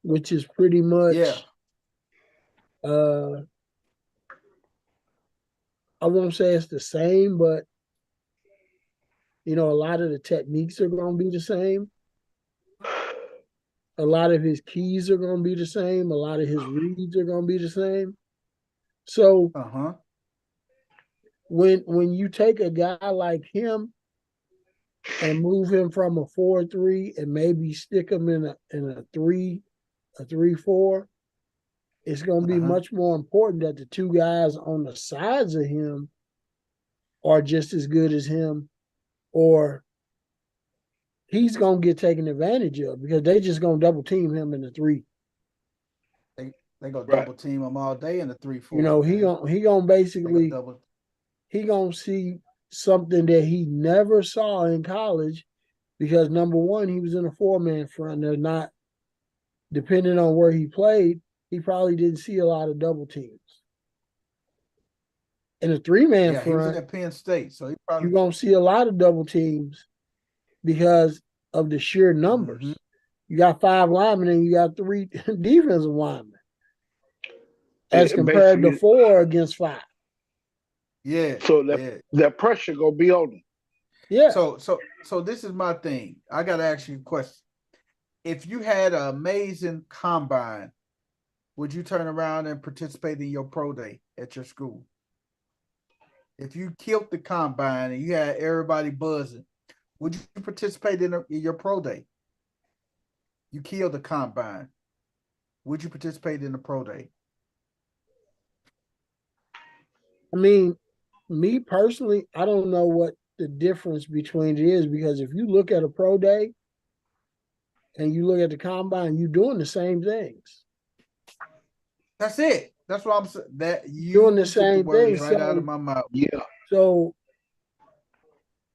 which is pretty much I won't say it's the same, but you know, a lot of the techniques are going to be the same. A lot of his keys are going to be the same. A lot of his reads are going to be the same. So when you take a guy like him and move him from a 4-3 and maybe stick him in a 3-4, it's going to be much more important that the two guys on the sides of him are just as good as him, or he's going to get taken advantage of because they just going to double team him in the 3. They go double team him all day in the 3-4. You know, he gonna basically he gonna see something that he never saw in college because number one, he was in a 4-man front. They're not, depending on where he played, he probably didn't see a lot of double teams. In a 3-man front, he was at Penn State, so he probably you're gonna see a lot of double teams because of the sheer numbers. You got 5 linemen and you got 3 defensive linemen, as compared to 4 against 5. Yeah. So that pressure gonna be on them. Yeah. So this is my thing. I gotta ask you a question. If you had an amazing combine, would you turn around and participate in your pro day at your school? If you killed the combine and you had everybody buzzing, would you participate in your pro day? You killed the combine. Would you participate in the pro day? I mean, me personally, I don't know what the difference between it is, because if you look at a pro day and you look at the combine, you're doing the same things. That's it. That's what I'm saying. That you doing the same thing right out of my mouth. Yeah. So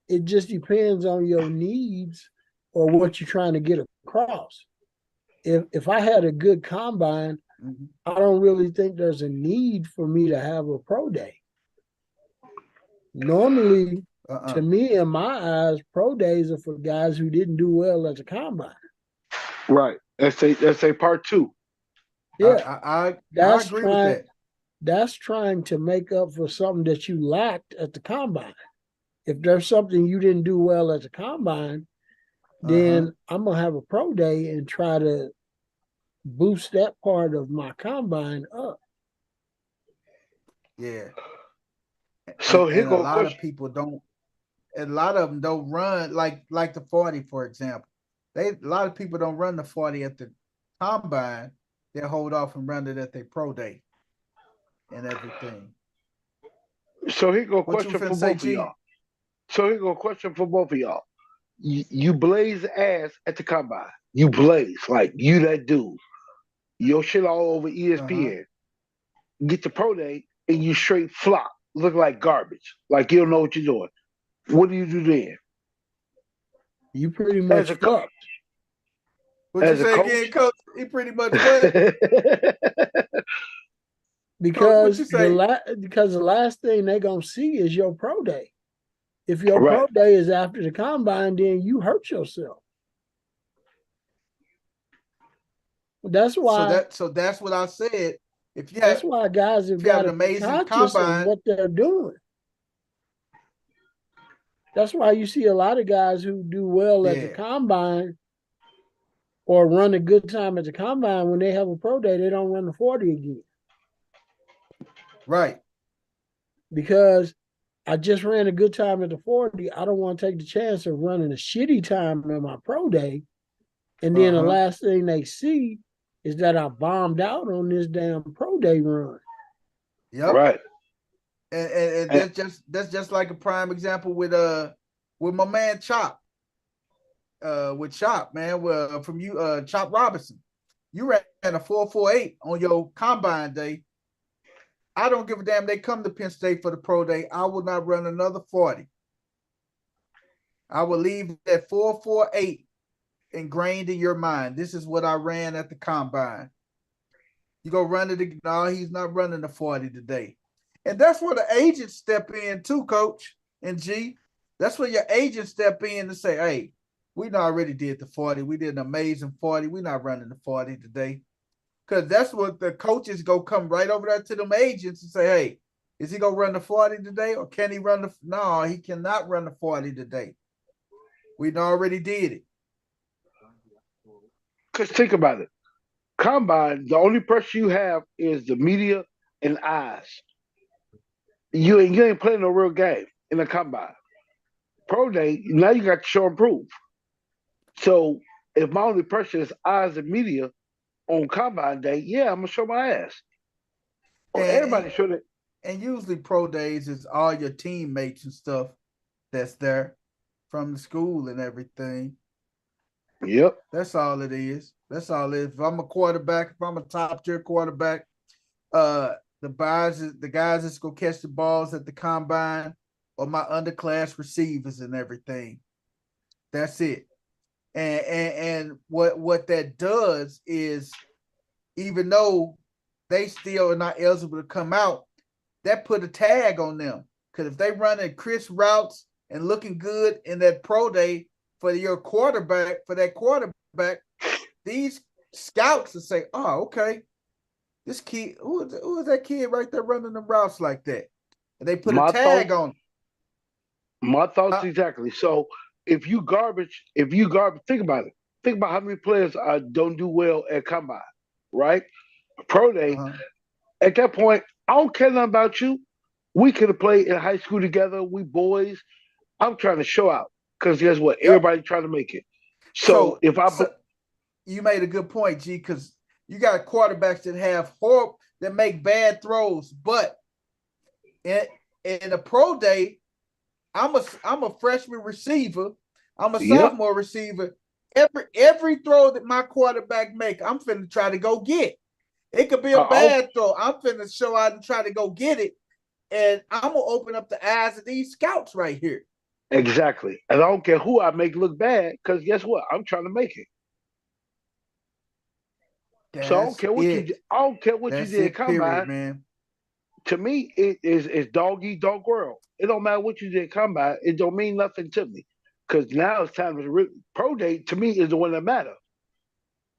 it just depends on your needs or what you're trying to get across. If I had a good combine, I don't really think there's a need for me to have a pro day. Normally, to me, in my eyes, pro days are for guys who didn't do well at the combine. Right. That's a part 2. Yeah, I agree with that. That's trying to make up for something that you lacked at the combine. if there's something you didn't do well at the combine, then I'm gonna have a pro day and try to boost that part of my combine up. Yeah. So and a lot of people don't. And a lot of them don't run like the 40, for example. A lot of people don't run the 40 at the combine. They hold off and run it at their pro day and everything. So here go a question for both of y'all. You blaze ass at the combine. You blaze like you that dude. Your shit all over ESPN. Get the pro day and you straight flop. Look like garbage. Like you don't know what you're doing. What do you do then? You pretty much fucked. What you say again, Coach? He pretty much what? Because the last thing they're gonna see is your pro day. If your pro day is after the combine, then you hurt yourself. That's why. So that's what I said. That's why guys have got to be conscious of what they're doing. That's why you see a lot of guys who do well at the combine or run a good time at the combine. When they have a pro day, they don't run the 40 again. Right. Because I just ran a good time at the 40. I don't want to take the chance of running a shitty time at my pro day. And then the last thing they see is that I bombed out on this damn pro day run. Yep. Right. And that's just like a prime example with my man Chop. With Chop, man, from you, Chop Robinson. You ran a 4.48 on your combine day. I don't give a damn. They come to Penn State for the pro day. I will not run another 40. I will leave that 4.48 ingrained in your mind. This is what I ran at the combine. You go run it again. No, he's not running the 40 today. And that's where the agents step in too, Coach and G. That's where your agents step in and say, hey, we already did the 40. We did an amazing 40. We're not running the 40 today. Because that's what the coaches go come right over there to them agents and say, hey, is he going to run the 40 today? Or can he run the – no, he cannot run the 40 today. We already did it. Because think about it. Combine, the only pressure you have is the media and eyes. You ain't playing no real game in the combine. Pro day, now you got to show and prove. So if my only pressure is eyes and media on combine day, yeah, I'm gonna show my ass. Everybody should it. And usually pro days is all your teammates and stuff that's there from the school and everything. Yep. That's all it is. That's all it is. If I'm a quarterback, if I'm a top tier quarterback, the guys that's gonna catch the balls at the combine or my underclass receivers and everything. That's it. And what that does is, even though they still are not eligible to come out, that put a tag on them. Because if they running crisp routes and looking good in that pro day for your quarterback, these scouts will say, oh, okay, this kid, who is that kid right there running the routes like that? And they put a tag on. My thoughts exactly. So if you garbage, think about it. Think about how many players don't do well at combine, right? Pro day. At that point, I don't care nothing about you. We could have played in high school together. We boys. I'm trying to show out because guess what? Yep. Everybody's trying to make it. So you made a good point, G, because you got quarterbacks that make bad throws, but in a pro day, I'm a freshman receiver. I'm a sophomore receiver. Every throw that my quarterback make, I'm finna try to go get. It could be a bad throw. I'm finna show out and try to go get it. And I'm gonna open up the eyes of these scouts right here. Exactly. And I don't care who I make look bad, because guess what? I'm trying to make it. So I don't care what you did at combine, period, man. To me, it's dog eat dog world. It don't matter what you did at combine. It don't mean nothing to me. Because now it's time to pro day, to me, is the one that matters.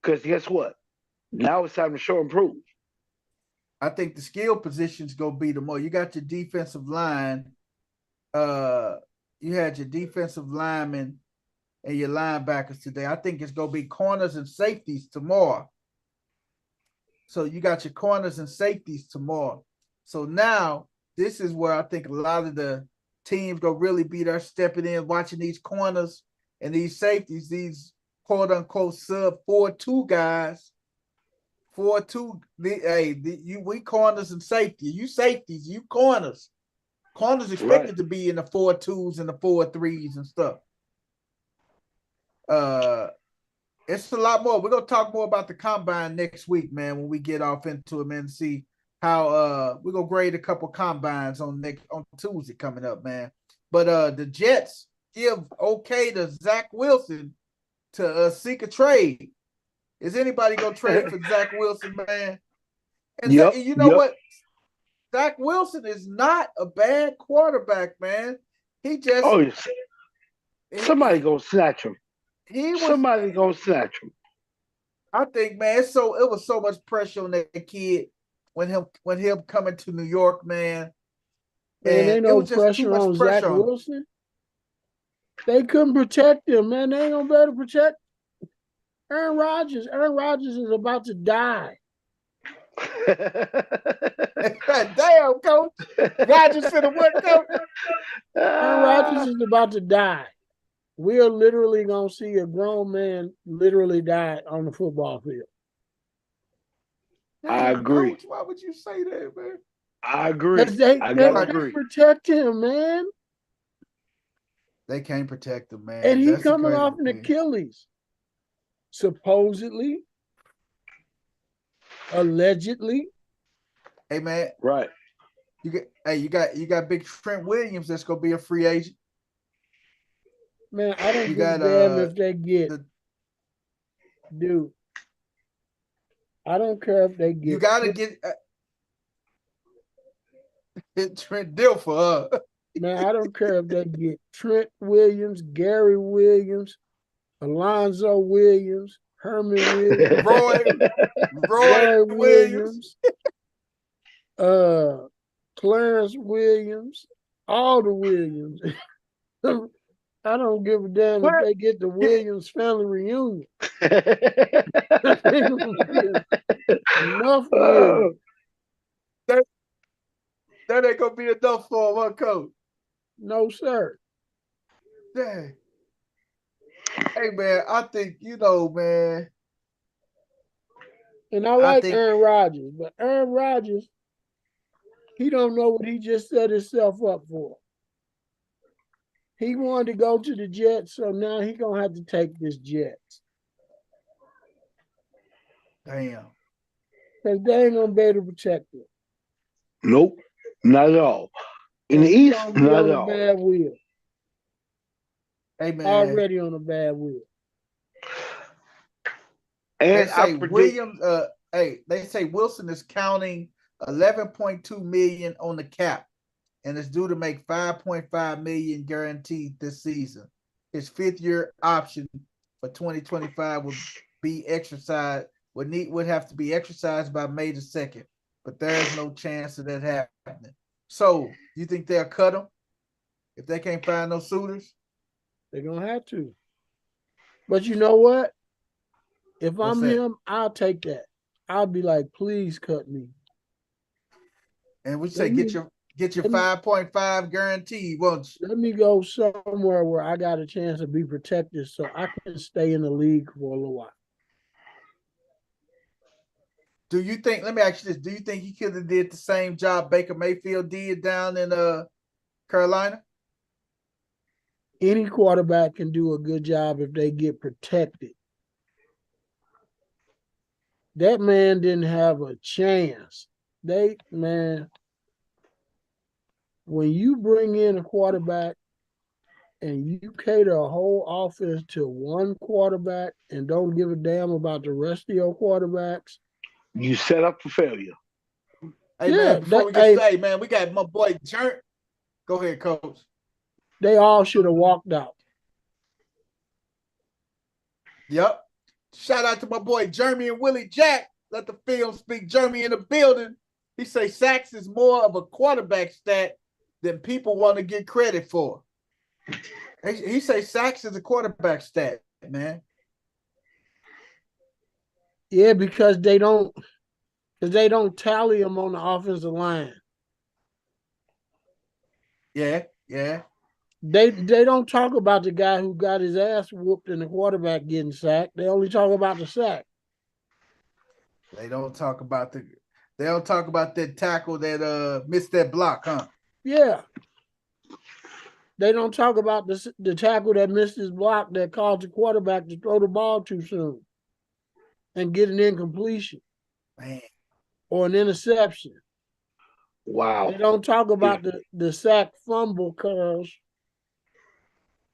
Because guess what? Now it's time to show and prove. I think the skill positions go be the more. You got your defensive line. you had your defensive linemen and your linebackers today. I think it's gonna be corners and safeties tomorrow. So you got your corners and safeties tomorrow. So now this is where I think a lot of the teams gonna really be there stepping in, watching these corners and these safeties, these quote unquote sub 4-2 guys. 4-2. We corners and safety. You safeties, you corners. Corners expected to be in the 4-2s and the 4-3s and stuff. It's a lot more. We're gonna talk more about the combine next week, man, when we get off into it, man, and see how we're gonna grade a couple combines on Tuesday coming up, man. But the Jets give okay to Zach Wilson to seek a trade. Is anybody gonna trade for Zach Wilson, man? And you know what? Zach Wilson is not a bad quarterback, man. He just somebody gonna snatch him. Somebody gonna snatch him. I think, man, it was so much pressure on that kid when him coming to New York, man. And ain't no pressure on Zach Wilson. They couldn't protect him, man. They ain't gonna be able to protect Aaron Rodgers. Aaron Rodgers is about to die. Damn, coach. Rodgers said what, coach? Aaron Rodgers is about to die. We are literally going to see a grown man literally die on the football field. I agree. Coach, why would you say that, man? I agree. They can't protect him, man. They can't protect him, man. And he coming off an Achilles. Supposedly. Allegedly. Hey, man. Right. You got big Trent Williams that's going to be a free agent. Man, I don't give a damn if they get dude. I don't care if they get. You gotta get Trent Dilfer. Man, I don't care if they get Trent Williams, Gary Williams, Alonzo Williams, Herman Williams, Roy Williams, Clarence Williams, all the Williams. I don't give a damn if they get the Williams family reunion. Enough Williams. That ain't gonna be enough for one coach. No, sir. Dang. Hey, man, I think, man. And I think Aaron Rodgers, but Aaron Rodgers, he don't know what he just set himself up for. He wanted to go to the Jets, so now he going to have to take this Jets. Damn. Because they ain't going to be able to protect him. Nope, not at all. In the East, not at all. Bad wheel. Hey, man. Already on a bad wheel. And they say they say Wilson is counting $11.2 million on the cap. And is due to make $5.5 million guaranteed this season. His fifth-year option for 2025 would be exercised. Would have to be exercised by May the 2nd, but there is no chance of that happening. So, you think they'll cut him if they can't find no suitors? They're gonna have to. But you know what? If I'm him, I'll take that. I'll be like, please cut me. And we say get your 5.5 guarantee, won't you? Let me go somewhere where I got a chance to be protected so I can stay in the league for a little while. Do you think, let me ask you this, do you think he could have did the same job Baker Mayfield did down in Carolina? Any quarterback can do a good job if they get protected. That man didn't have a chance. When you bring in a quarterback and you cater a whole offense to one quarterback and don't give a damn about the rest of your quarterbacks, you set up for failure. Hey, man, before we get started, man, we got my boy Jerm. Go ahead, coach. They all should have walked out. Yep. Shout out to my boy Jeremy and Willie Jack. Let the film speak. Jeremy in the building. He say sacks is more of a quarterback stat than people want to get credit for. He say sacks is a quarterback stat, man. Yeah, because they don't tally them on the offensive line. Yeah. They don't talk about the guy who got his ass whooped and the quarterback getting sacked. They only talk about the sack. They don't talk about that tackle that missed that block, huh? Yeah. They don't talk about the tackle that missed his block that caused the quarterback to throw the ball too soon and get an incompletion. Man. Or an interception. Wow. They don't talk about the sack fumble caused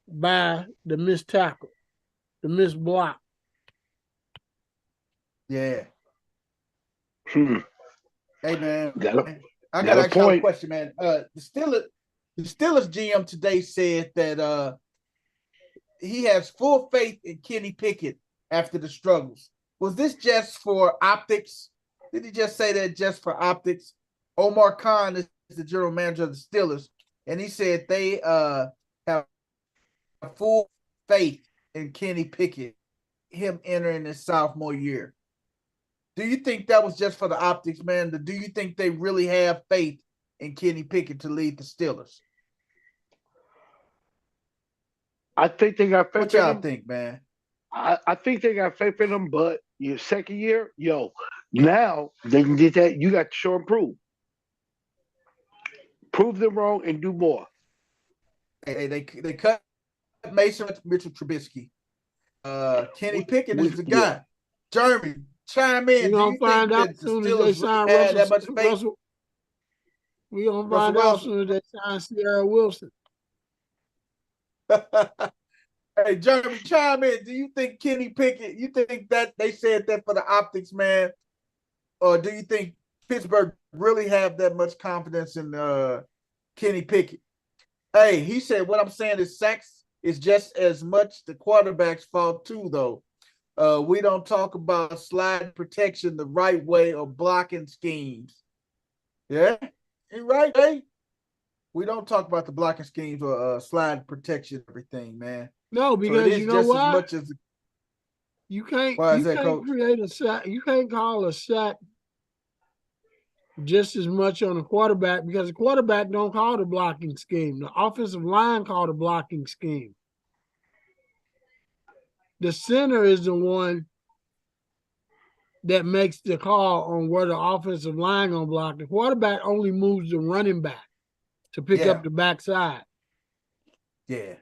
by the missed tackle, the missed block. Yeah. Hey man, I got to ask you a question, man. The Steelers GM today said that he has full faith in Kenny Pickett after the struggles. Was this just for optics? Did he just say that just for optics? Omar Khan is the general manager of the Steelers, and he said they have full faith in Kenny Pickett, him entering his sophomore year. Do you think that was just for the optics, man? Do you think they really have faith in Kenny Pickett to lead the Steelers? I think they got faith in him. What y'all think, man? I think they got faith in him, but your second year, now they can get that. You got to show and prove. Prove them wrong and do more. Hey, they cut Mason Mitchell Trubisky. Kenny Pickett is the guy. Jeremy, chime in. We're gonna find out as soon as they sign Russell. We're gonna find out as soon as they sign Sierra Wilson. Hey, Jeremy, chime in. Do you think Kenny Pickett, you think that they said that for the optics, man? Or do you think Pittsburgh really have that much confidence in Kenny Pickett? Hey, he said, what I'm saying is sacks is just as much the quarterback's fault too, though. We don't talk about slide protection the right way or blocking schemes. Yeah, you right, hey? We don't talk about the blocking schemes or slide protection, everything, man. No, because so you know what? As much as you can't create a sack. You can't call a sack just as much on the quarterback because the quarterback don't call the blocking scheme. The offensive line call the blocking scheme. The center is the one that makes the call on where the offensive line gonna block. The quarterback only moves the running back to pick up the backside. Yeah.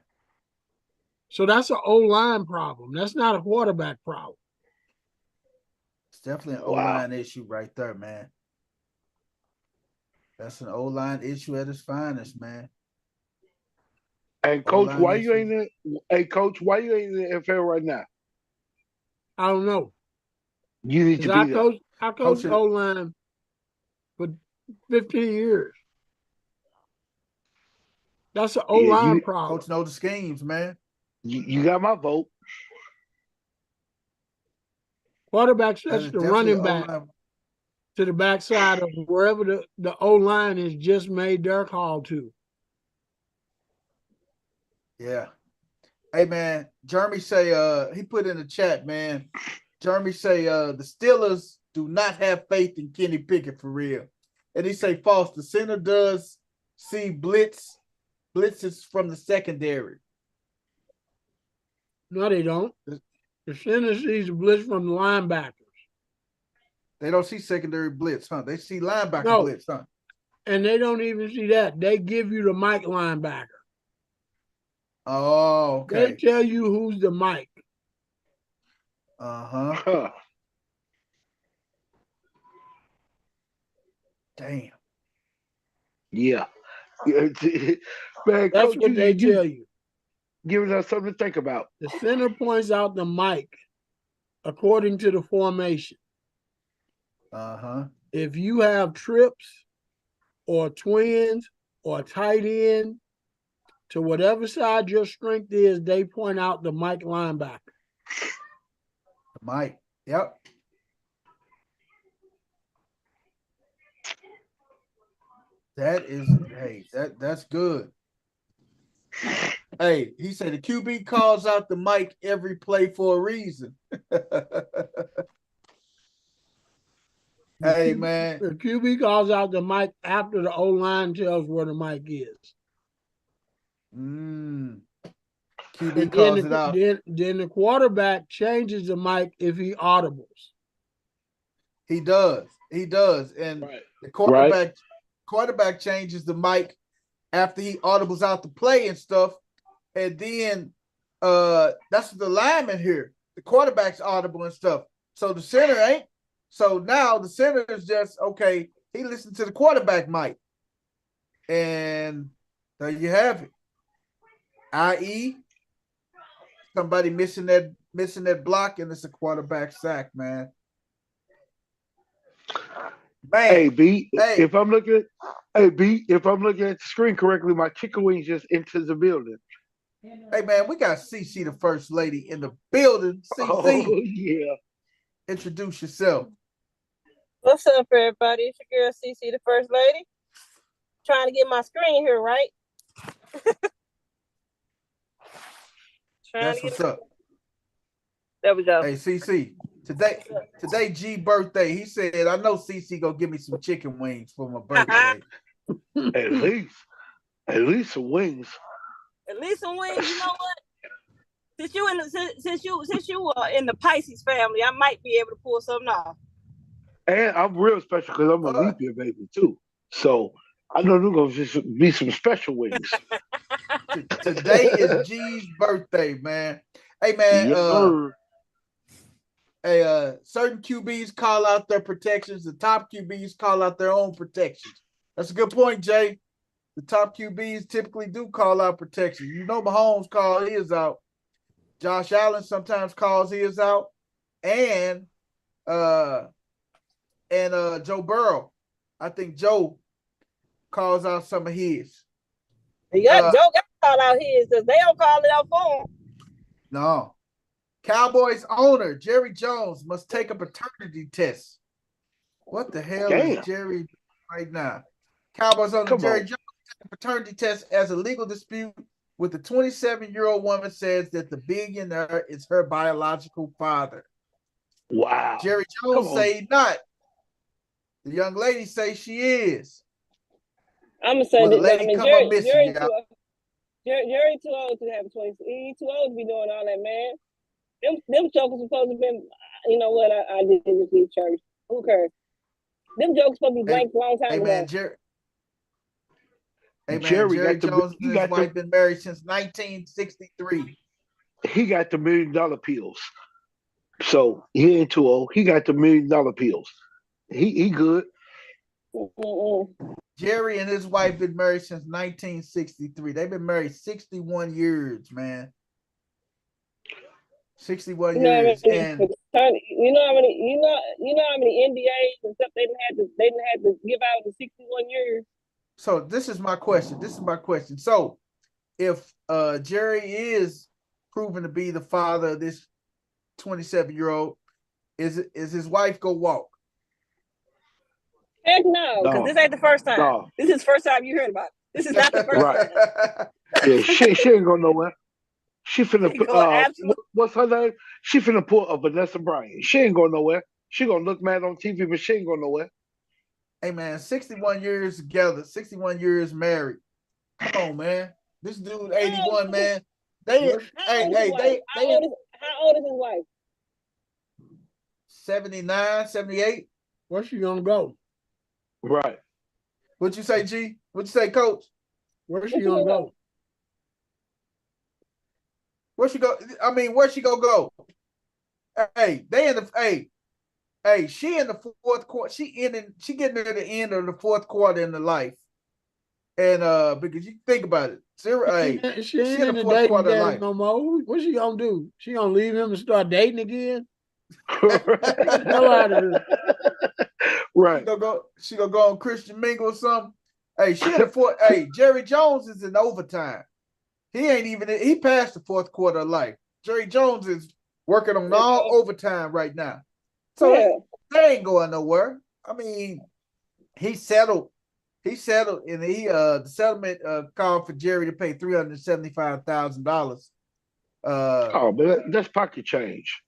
So that's an O-line problem. That's not a quarterback problem. It's definitely an O-line issue right there, man. That's an O-line issue at its finest, man. Hey, Coach, why you ain't in the NFL right now? I don't know. You need to be there. I coached O-line for 15 years. That's an O-line problem. Coach knows the schemes, man. You got my vote. Quarterback sets the running back to the backside of wherever the O-line is just made their call to. Yeah. Hey, man, Jeremy say, he put in the chat, man. Jeremy say, the Steelers do not have faith in Kenny Pickett for real. And he say, false. The center does see blitzes from the secondary. No, they don't. The center sees a blitz from the linebackers. They don't see secondary blitz, huh? They see linebacker blitz, huh? And they don't even see that. They give you the Mike linebacker. Oh, okay. They tell you who's the Mike. Uh-huh. Damn. Yeah. Man, that's Coach, what they tell you. Giving us something to think about. The center points out the Mike according to the formation. Uh-huh. If you have trips or twins or tight end, to whatever side your strength is, they point out the Mike linebacker. Mike, yep. That is, hey, that's good. Hey, he said the QB calls out the mic every play for a reason. Hey, man. The QB calls out the mic after the O-line tells where the mic is. QB calls it out. Then the quarterback changes the mic if he audibles. He does. And the quarterback changes the mic after he audibles out the play and stuff. And then that's the lineman here. The quarterback's audible and stuff. So the center ain't. So now the center is just, okay, he listened to the quarterback mic. And there you have it. I.e., somebody missing that block, and it's a quarterback sack, man. Hey B, if I'm looking at the screen correctly, my chicken wings just entered the building. Hey man, we got CC, the first lady, in the building. CC, oh yeah. Introduce yourself. What's up, everybody? It's your girl CC, the first lady. Trying to get my screen here, right? That's what's up. There we go. Hey CC, today G birthday. He said, I know CC gonna give me some chicken wings for my birthday. At least some wings. At least some wings. You know what? Since you are in the Pisces family, I might be able to pull something off. And I'm real special because I'm a leap year baby too. So I know there's gonna just be some special wings. Today is G's birthday, man. Hey man, certain QBs call out their protections. The top QBs call out their own protections. That's a good point, Jay. The top QBs typically do call out protection. You know, Mahomes called his out. Josh Allen sometimes calls his out, and Joe Burrow. I think Joe calls out some of his. Joe got to call out his because they don't call it out for him. No. Cowboys owner Jerry Jones must take a paternity test. What the hell is Jerry right now? Cowboys owner Jerry Jones take a paternity test as a legal dispute with the 27-year-old woman says that the billionaire is her biological father. Wow. Jerry Jones say not. The young lady say she is. I'm gonna say that. Jerry too old to have 20. He's too old to be doing all that, man. Them jokers supposed to be. You know what? I didn't leave church. Who cares? Them jokers supposed to be blank a long time ago. Jerry Jones and his wife been married since 1963. He got the $1 million pills. So he ain't too old. He got the $1 million pills. He good. Jerry and his wife been married since 1963. They've been married 61 years, man. 61 years. And you know how many NDAs and stuff they didn't have to give out in 61 years. So this is my question. So if Jerry is proven to be the father of this 27-year-old, is his wife go walk? Heck no, because this ain't the first time. No. This is the first time you heard about it. This is not the first time. Yeah, she ain't going nowhere. She finna what's her name? She finna pull a Vanessa Bryant. She ain't going nowhere. She gonna look mad on TV, but she ain't going nowhere. Hey man, 61 years together, 61 years married. Come on, man. This dude 81, man. How old is his wife? 79, 78. Where's she gonna go? Right. What'd you say, G? What'd you say, Coach? Where's she gonna go? Where's she go? I mean, where's she gonna go? Hey, she in the fourth quarter. She getting near the end of the fourth quarter in the life. And because you think about it, she ain't in the fourth quarter of life no more. What's she gonna do? She gonna leave him and start dating again? No out of here. Right. She gonna go on Christian Mingle or something. Hey, she in the fourth. Hey, Jerry Jones is in overtime. He passed the fourth quarter of life. Jerry Jones is working on all overtime right now. So they ain't going nowhere. I mean, he settled He settled, and the settlement called for Jerry to pay $375,000. But that's pocket change.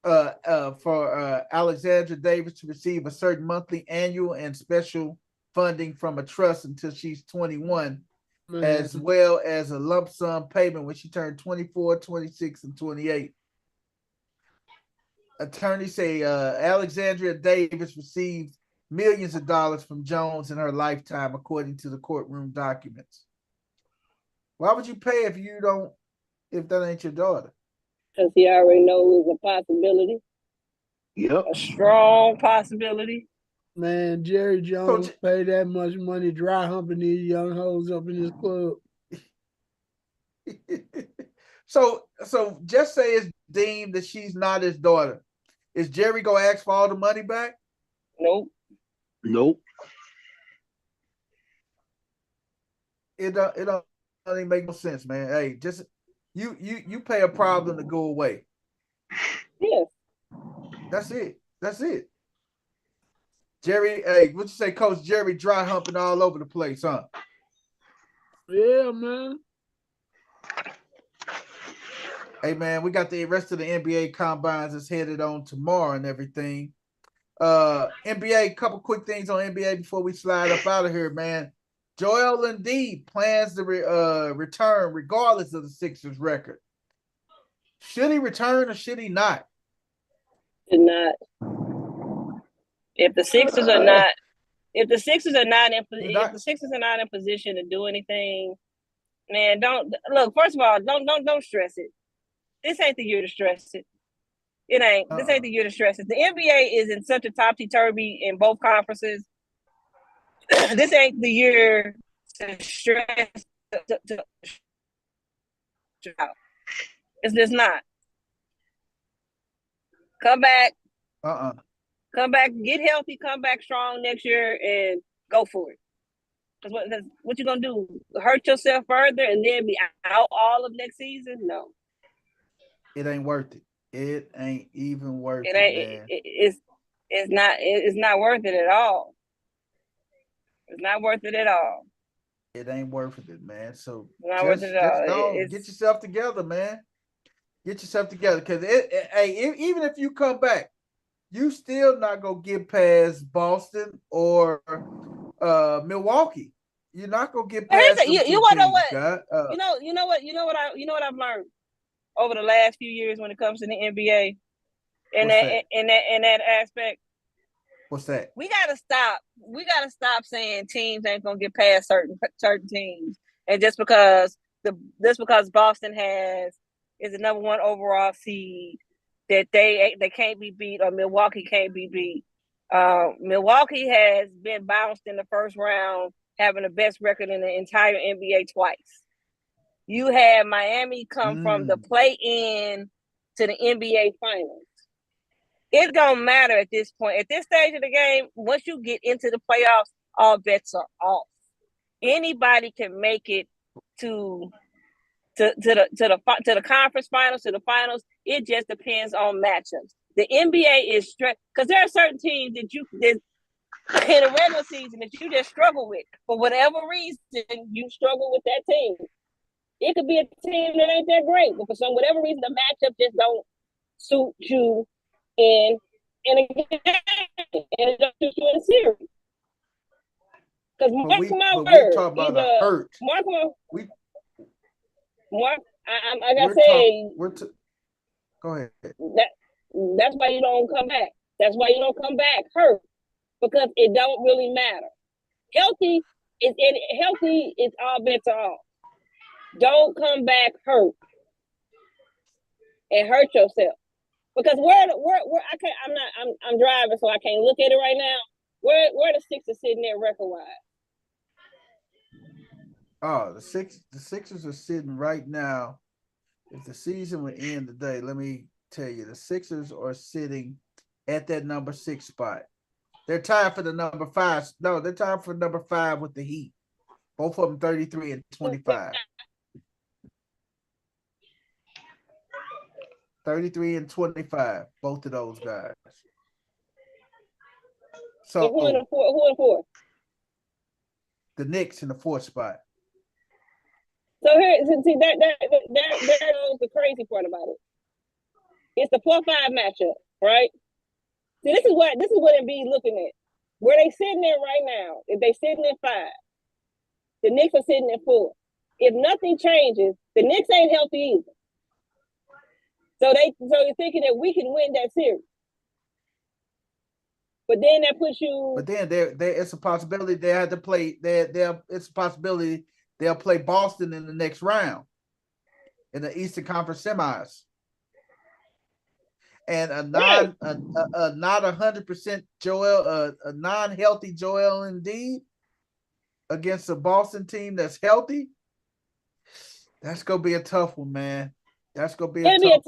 For Alexandra Davis to receive a certain monthly, annual, and special funding from a trust until she's 21, as well as a lump sum payment when she turned 24, 26, and 28. Attorneys say Alexandria Davis received millions of dollars from Jones in her lifetime, according to the courtroom documents. Why would you pay if that ain't your daughter? Because he already knows it's a possibility. Yep. A strong possibility. Man, Jerry Jones paid that much money dry humping these young hoes up in his club. So just say it's deemed that she's not his daughter. Is Jerry gonna ask for all the money back? Nope. It don't even make no sense, man. Hey, just you pay a problem to go away. Yes. That's it. Jerry, hey, what you say, Coach Jerry dry humping all over the place, huh? Yeah, man. Hey, man, we got the rest of the NBA combines that's headed on tomorrow and everything. NBA, couple quick things on NBA before we slide up out of here, man. Joel Embiid plans to return regardless of the Sixers record. Should he return or should he not? Should not. If the Sixers are not in position to do anything, man, don't look. First of all, don't stress it. This ain't the year to stress it. It ain't. This ain't the year to stress it. The NBA is in such a topsy-turvy in both conferences. This ain't the year to stress. It's just not. Come back. Come back. Get healthy. Come back strong next year and go for it. Because what you gonna do? Hurt yourself further and then be out all of next season? No. It ain't worth it. It ain't even worth it. Man. It's not worth it at all. It's not worth it at all. It ain't worth it, man. So just get yourself together, man. Get yourself together, because even if you come back, you still not gonna get past Boston or Milwaukee. You're not gonna get past. You want to know what? You know what I've learned over the last few years when it comes to the NBA, in that aspect. What's that? We gotta stop saying teams ain't gonna get past certain teams, and just because Boston is the number one overall seed, that they can't be beat, or Milwaukee can't be beat. Milwaukee has been bounced in the first round, having the best record in the entire NBA twice. You had Miami come from the play-in to the NBA Finals. It don't matter at this point. At this stage of the game, once you get into the playoffs, all bets are off. Anybody can make it to the conference finals, to the finals. It just depends on matchups. The NBA is because there are certain teams that in a regular season that you just struggle with. For whatever reason, you struggle with that team. It could be a team that ain't that great, but for whatever reason, the matchup just don't suit you in a game, and it don't suit you in a series. Because mark my word, go ahead. That's why you don't come back. That's why you don't come back hurt, because it don't really matter. Healthy is all bets are off. Don't come back hurt and hurt yourself, because I'm driving, so I can't look at it right now. Where the Sixers sitting there record wise? Oh, the Sixers are sitting right now. If the season would end today, let me tell you, the Sixers are sitting at that number 6 spot. They're tied for the number 5. No, they're tied for number 5 with the Heat. Both of them 33 and 25. 33 and 25, both of those guys. So who in 4? the Knicks in the 4th spot. So here, see that the crazy part about it. It's the 4-5 matchup, right? See, this is what Embiid looking at. Where they sitting in right now, if they sitting in 5, the Knicks are sitting in 4. If nothing changes, the Knicks ain't healthy either. So you're thinking that we can win that series. But then that puts you. But then there it's a possibility they have to play. It's a possibility they'll play Boston in the next round in the Eastern Conference semis. And not 100% a non-healthy Joel Embiid against a Boston team that's healthy. That's gonna be a tough one, man. That's gonna be it'll be a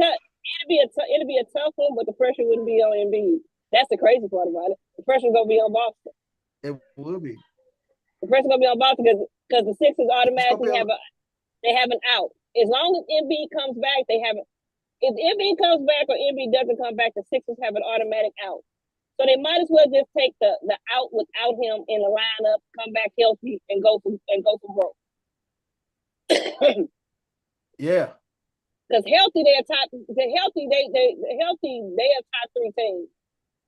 tough one, but the pressure wouldn't be on Embiid. That's the crazy part about it. The pressure's gonna be on Boston. It will be. The pressure's gonna be on Boston because the Sixers automatically have an out. As long as Embiid comes back, they have it. If Embiid comes back or Embiid doesn't come back, the Sixers have an automatic out. So they might as well just take the out without him in the lineup, come back healthy, and go for broke. Yeah. Because healthy, they are top 3 teams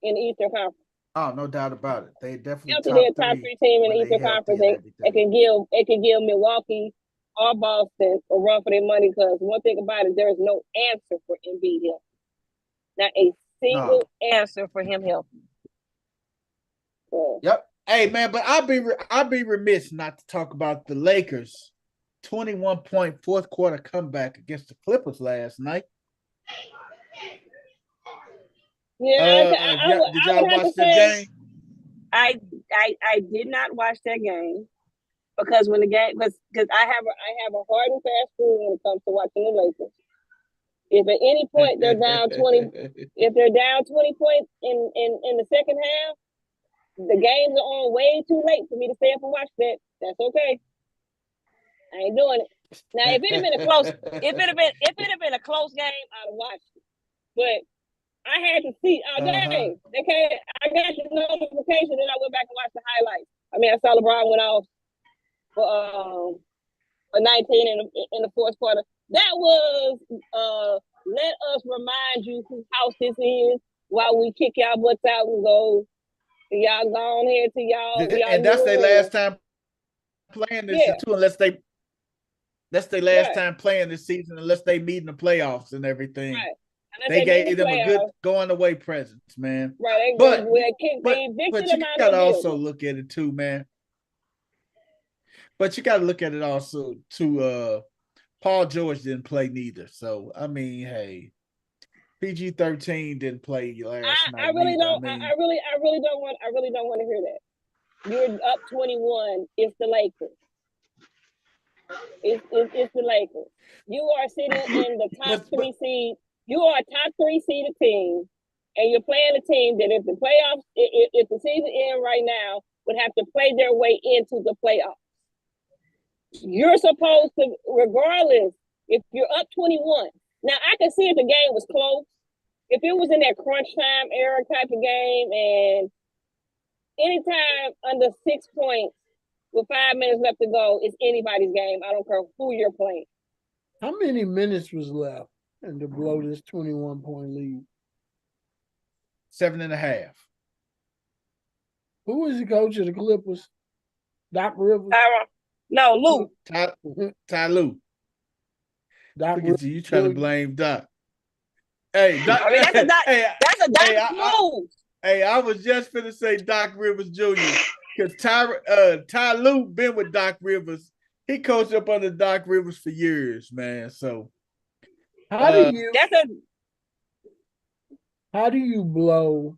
in the Eastern Conference. Oh, no doubt about it. They definitely healthy. They're a top 3 team in the Eastern Conference. It can give Milwaukee or Boston a run for their money, because one thing about it, there is no answer for Embiid healthy. Not a single answer for him healthy. So. Yep. Hey man, but I'd be remiss not to talk about the Lakers' 21-point 4th quarter comeback against the Clippers last night. Yeah, did y'all watch that game? I did not watch that game because when the game because I have a hard and fast rule when it comes to watching the Lakers. If at any point they're down 20, if they're down 20 points in the second half, the games are on way too late for me to stay up and watch that. That's okay. I ain't doing it. Now, if it had been a close game, I'd have watched it. But I had to see. Dang, I got the notification, and I went back and watched the highlights. I mean, I saw LeBron went off for 19 in the 4th quarter. That was let us remind you whose house this is while we kick y'all butts out and go. Y'all go on here to y'all. And that's their last time playing this year too, unless they. That's their last time playing this season, unless they meet in the playoffs and everything. Right. They gave them a good going away presence, man. Right. But you gotta also look at it too, man. But you gotta look at it also too. Paul George didn't play neither. So I mean, hey, PG-13 didn't play last night. I really don't want to hear that. You're up 21. It's the Lakers. It's the Lakers. You are sitting in the top 3 seed. You are a top 3 seeded team, and you're playing a team that if the playoffs, if the season ends right now, would have to play their way into the playoffs. You're supposed to, regardless, if you're up 21. Now, I can see if the game was close. If it was in that crunch time era type of game, and anytime under 6 points with 5 minutes left to go, it's anybody's game. I don't care who you're playing. How many minutes was left and to blow this 21-point lead? 7.5. Who was the coach of the Clippers? Doc Rivers? No, Lou. Ty Lue. Doc Look at you trying to blame Doc. Hey, Doc. That's a Doc move. Hey, I was just finna say Doc Rivers Jr. Because Ty Lue been with Doc Rivers. He coached up under Doc Rivers for years, man. So how do you blow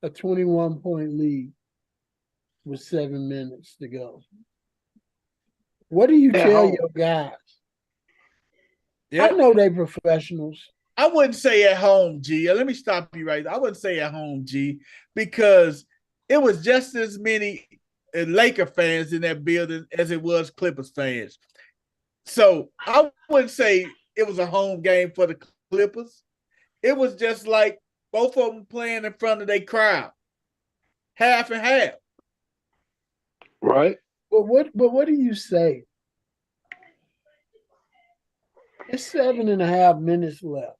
a 21-point lead with 7 minutes to go? What do you tell your guys? I know they professionals. I wouldn't say at home, G. Let me stop you right there. I wouldn't say at home, G, because it was just as many Laker fans in that building as it was Clippers fans. So I wouldn't say it was a home game for the Clippers. It was just like both of them playing in front of their crowd. Half and half. Right. But what do you say? It's 7.5 minutes left.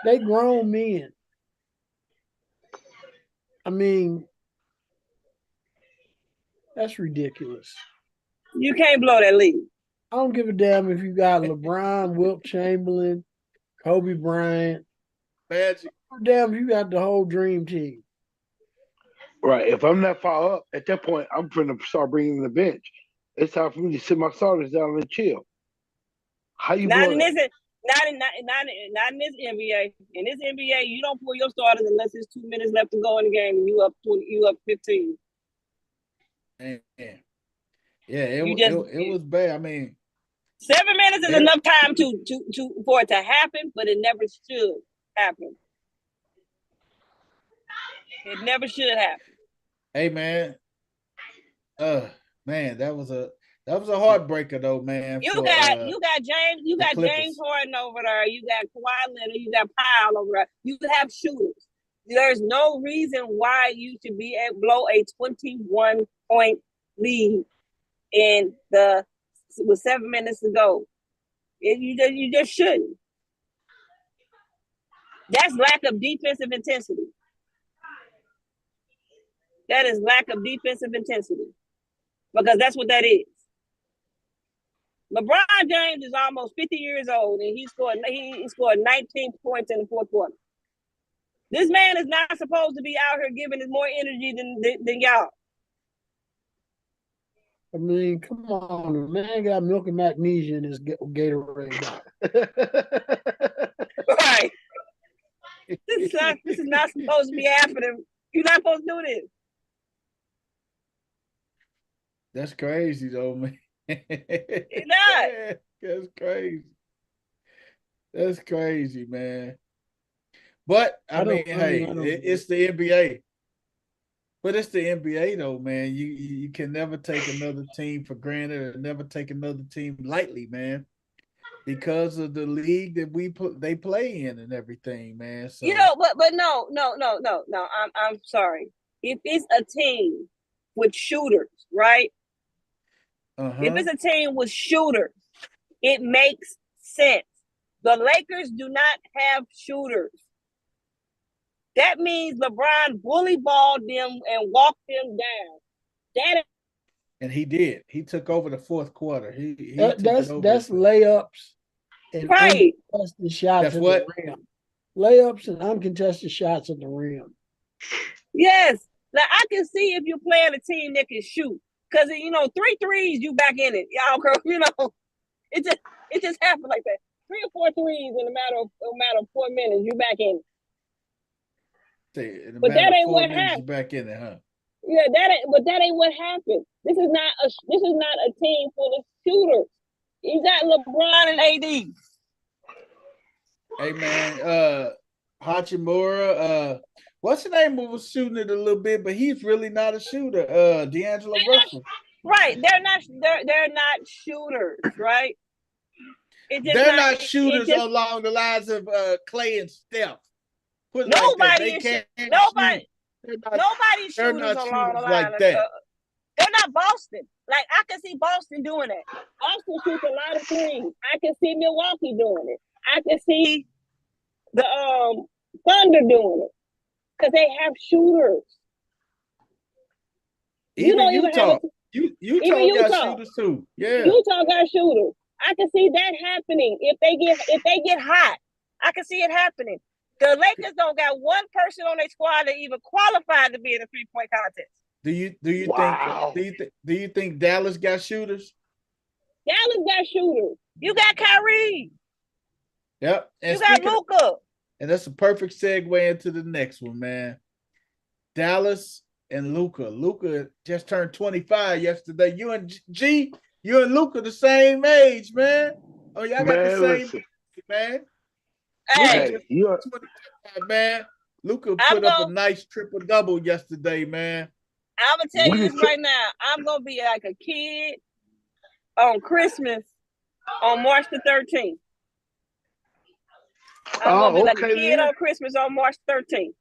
They grown men. I mean, that's ridiculous. You can't blow that lead. I don't give a damn if you got LeBron, Wilt Chamberlain, Kobe Bryant. Magic. Damn, you got the whole dream team. Right. If I'm that far up, at that point, I'm going to start bringing the bench. It's time for me to sit my starters down and chill. How you not blow in that? this, not in this NBA. In this NBA, you don't pull your starters unless there's 2 minutes left to go in the game and you up 20, you up 15. Man. Yeah, it was bad. I mean, 7 minutes is enough time to for it to happen, but it never should happen. It never should happen. Hey man, man, that was a heartbreaker though, man. You got James Harden over there. You got Kawhi Leonard. You got Powell over there. You have shooters. There's no reason why you should be able to blow a 21-point lead with 7 minutes to go. You just shouldn't. That's lack of defensive intensity. That is lack of defensive intensity. Because that's what that is. LeBron James is almost 50 years old and he scored 19 points in the fourth quarter. This man is not supposed to be out here giving us more energy than y'all. I mean, come on, the man got milk and magnesia in his Gatorade. Right. This is not supposed to be happening. You're not supposed to do this. That's crazy though, man. It's not. That's crazy. That's crazy, man. But I mean, it's the NBA. But it's the NBA though, man. You can never take another team for granted or never take another team lightly, man. Because of the league that they play in and everything, man. So but no. I'm sorry. If it's a team with shooters, right? If it's a team with shooters, it makes sense. The Lakers do not have shooters. That means LeBron bully balled them and walked them down. And he did. He took over the fourth quarter. That's layups and uncontested shots at the rim. Layups and uncontested shots at the rim. Yes. Now I can see if you're playing a team that can shoot. Because 3 threes, you back in it. Y'all, it just happened like that. 3 or 4 threes in a matter of 4 minutes, you back in it. But that ain't what happened. Back in it, huh? Yeah, that ain't what happened. This is not a team full of shooters. You got LeBron and AD. Hey man, Hachimura, what's the name who was shooting it a little bit, but he's really not a shooter. D'Angelo Russell. Right. They're not shooters, right? They're not shooters along the lines of Clay and Steph. Nobody's shooters along the line like that. They're not Boston. Like I can see Boston doing that. Boston shoots a lot of threes. I can see Milwaukee doing it. I can see the Thunder doing it because they have shooters. Even Utah. Utah got shooters too. Yeah, Utah got shooters. I can see that happening if they get hot. I can see it happening. The Lakers don't got one person on their squad that even qualified to be in a 3-point contest. Do you think Dallas got shooters? Dallas got shooters. You got Kyrie. Yep. And you got Luka. And that's a perfect segue into the next one, man. Dallas and Luka. Luka just turned 25 yesterday. You and Luka the same age, man. Oh, y'all got the same age, man. Hey, you're 25, man. Luka put up a nice triple-double yesterday, man. I'm going to tell you this right now. I'm going to be like a kid on Christmas on March the 13th. I'm going to be like a kid on Christmas on March 13th.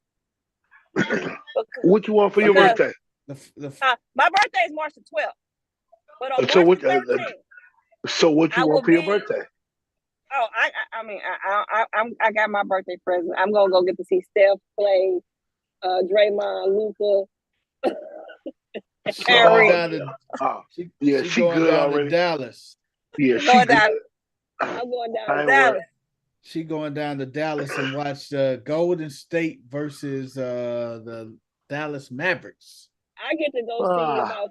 What you want for your birthday? My birthday is March the 12th. But on so March the 13th. So what you want for your birthday? Oh, I got my birthday present. I'm gonna go get to see Steph play, Draymond, Luka. She going down to Dallas. Yeah, she good. I'm going down to Dallas. She going down to Dallas and watch Golden State versus the Dallas Mavericks. I get to go see about 5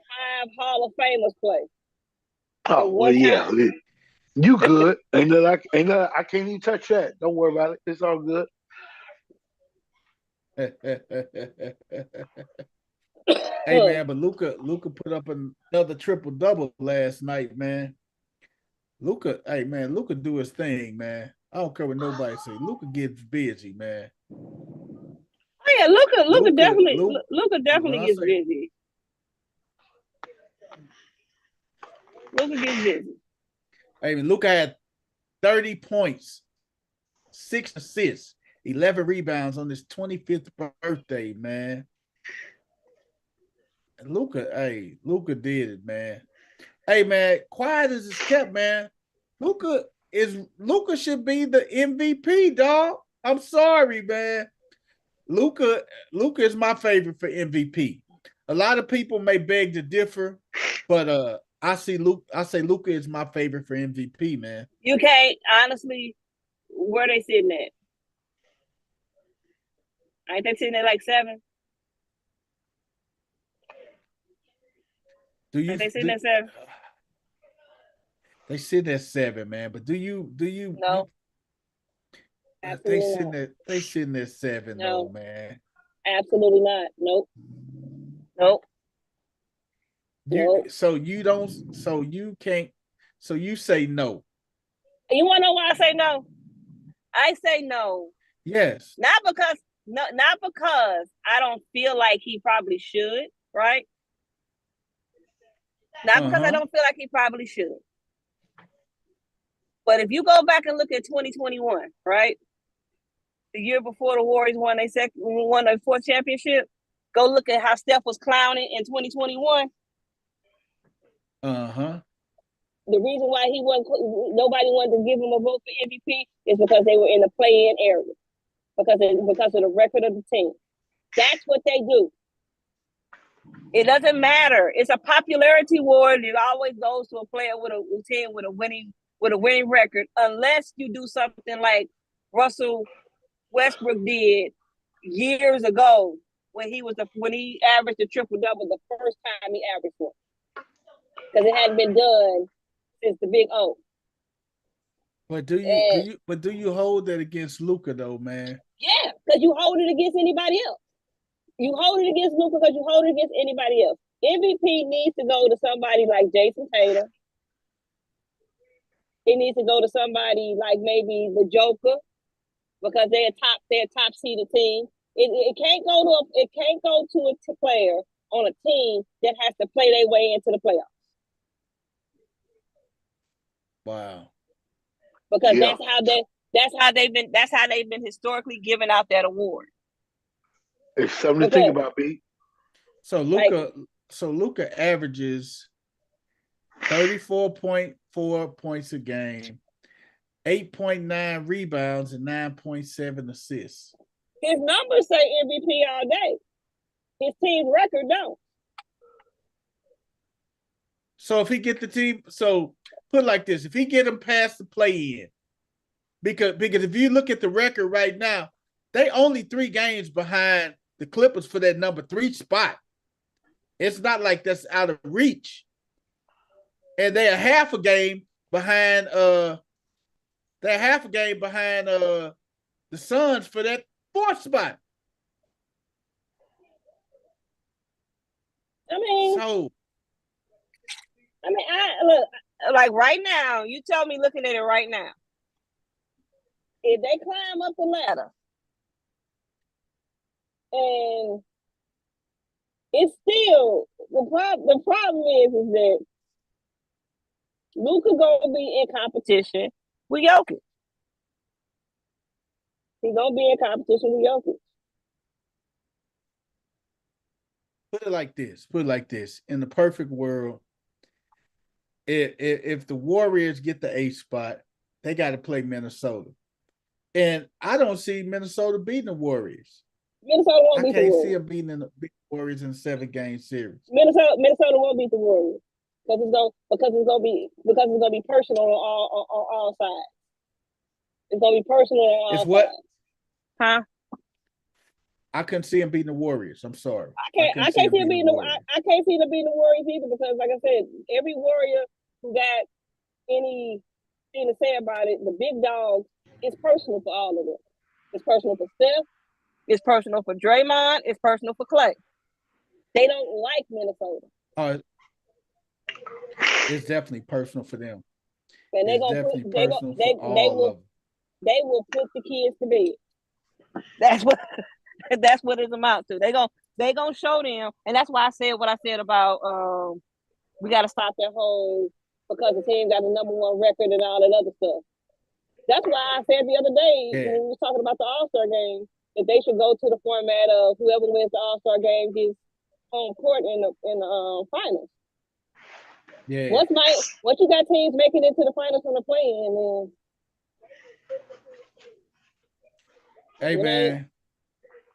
Hall of Famers play. Oh well, yeah. You good? I can't even touch that. Don't worry about it. It's all good. Hey man, but Luka put up another triple-double last night, man. Luka do his thing, man. I don't care what nobody say. Luka gets busy, man. Oh yeah, Luka definitely gets busy. Luka gets busy. Hey, Luka had 30 points, 6 assists, 11 rebounds on his 25th birthday, man. Luka did it, man. Hey, man, quiet as it's kept, man. Luka should be the MVP, dog. I'm sorry, man. Luka is my favorite for MVP. A lot of people may beg to differ, but I say Luka is my favorite for MVP, man. You can't, honestly, where they sitting at? Ain't they sitting at like 7? Ain't they sitting at 7? They sitting at 7, man. But do you no? They sitting at 7, no, man. Absolutely not. Nope. So you say no. You want to know why I say no? I say no. Yes. Not because I don't feel like he probably should, right? Not because I don't feel like he probably should. But if you go back and look at 2021, right? The year before the Warriors won their 4th championship, go look at how Steph was clowning in 2021. The reason why nobody wanted to give him a vote for MVP is because they were in the play-in area, because of the record of the team. That's what they do. It doesn't matter. It's a popularity award. It always goes to a player with a team with a winning record, unless you do something like Russell Westbrook did years ago when he averaged a triple-double the first time he averaged one, because it hadn't been done since the Big O. But do you hold that against Luka though, man? Yeah, because you hold it against anybody else. You hold it against Luka because you hold it against anybody else. MVP needs to go to somebody like Jason Tatum. It needs to go to somebody like maybe the Joker, because they're a top seeded team. It can't go to a player on a team that has to play their way into the playoffs. Wow. Because that's how they've been historically giving out that award. It's something to think about, B. So Luka averages 34.4 points a game, 8.9 rebounds, and 9.7 assists. His numbers say MVP all day. His team's record don't. So if he get the team, so put it like this, if he get them past the play-in, because if you look at the record right now, they only 3 games behind the Clippers for that number 3 spot. It's not like that's out of reach. And they're half a game behind the Suns for that 4th spot. Look, like right now, you tell me looking at it right now, if they climb up the ladder and it's still the problem is that Luka gonna be in competition with Jokic. He's gonna be in competition with Jokic. Put it like this. In the perfect world, if the Warriors get the 8th spot, they got to play Minnesota. And I don't see Minnesota beating the Warriors. Minnesota won't beat the Warriors. I can't see them beating the Warriors in a 7-game series. Minnesota won't beat the Warriors because it's gonna be personal on all sides. It's gonna be personal on all sides. Huh? I couldn't see him beating the Warriors. I'm sorry. I can't see them beating the Warriors either because, like I said, every Warrior who got anything to say about it, the big dogs, it's personal for all of them. It's personal for Steph. It's personal for Draymond. It's personal for Klay. They don't like Minnesota. It's definitely personal for them. And they will put the kids to bed. That's what it's amounts to. They gonna show them, and that's why I said what I said about we got to stop that whole because the team got the #1 record and all that other stuff. That's why I said the other day when we were talking about the All-Star game that they should go to the format of whoever wins the All-Star game gets home court in the finals. Yeah. Once you got teams making it to the finals from the play-in, hey man,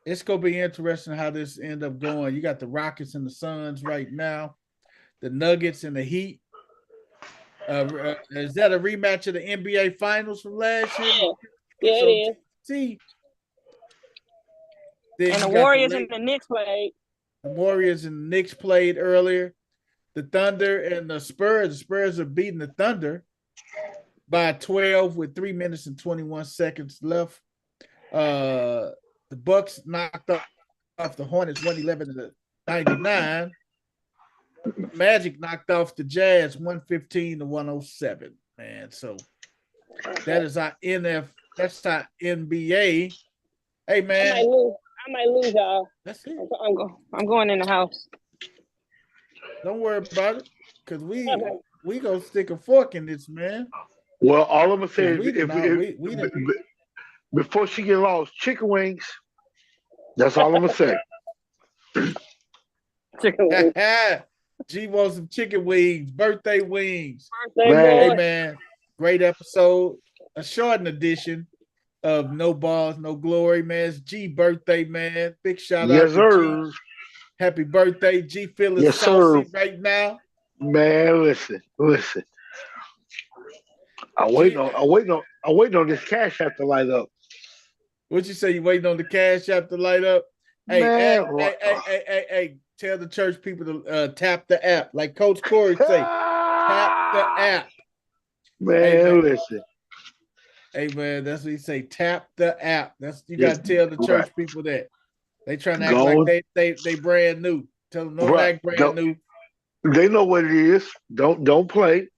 it's gonna be interesting how this end up going. You got the Rockets and the Suns right now, the Nuggets and the Heat. Is that a rematch of the NBA Finals from last year? Yeah, it is. See, and the Warriors and the Knicks played. The Warriors and the Knicks played earlier. The Thunder and the Spurs. The Spurs are beating the Thunder by 12 with 3 minutes and 21 seconds left. The Bucks knocked off the Hornets 111-99. Magic knocked off the Jazz 115-107. Man, so that is our that's our NBA. Hey man, I might lose y'all. That's it. I'm going in the house. Don't worry about it, because we gonna stick a fork in this, man. Well, all I'm gonna say is before she get lost, chicken wings. That's all I'm gonna say. Chicken wings. G wants some chicken wings, birthday wings. Man. Hey man, great episode. A shortened edition of No Balls, No Glory, man. It's G birthday, man. Big shout out to G. Happy birthday, G. Feeling saucy right now. Man, listen. I'm waiting on this Cash App to light up. What you say? You waiting on the Cash App to light up? Hey, tell the church people to tap the app, like Coach Corey say. Tap the app. Man, listen. Hey man, that's what he say. Tap the app. You gotta tell the church people that. They trying to act like they brand new. Tell them don't act brand new. They know what it is. Don't play.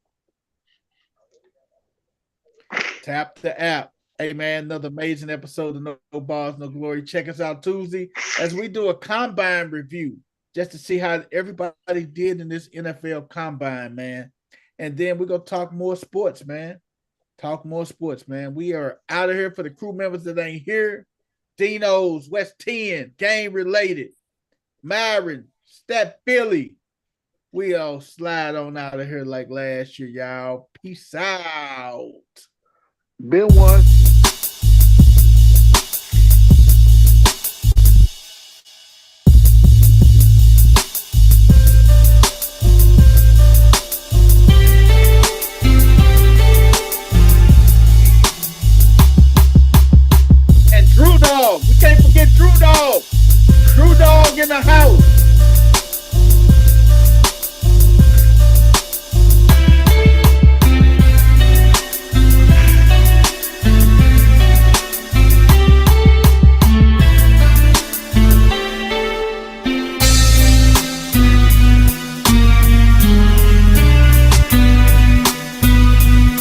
Tap the app. Hey man, another amazing episode of No Balls, No Glory. Check us out Tuesday as we do a combine review just to see how everybody did in this NFL combine, man. And then we're gonna talk more sports, man. We are out of here. For the crew members that ain't here. Dino's, West 10, Game Related, Myron, Step Billy. We all slide on out of here like last year, y'all. Peace out. Been one. We can't forget Drew Dog. Drew Dog in the house.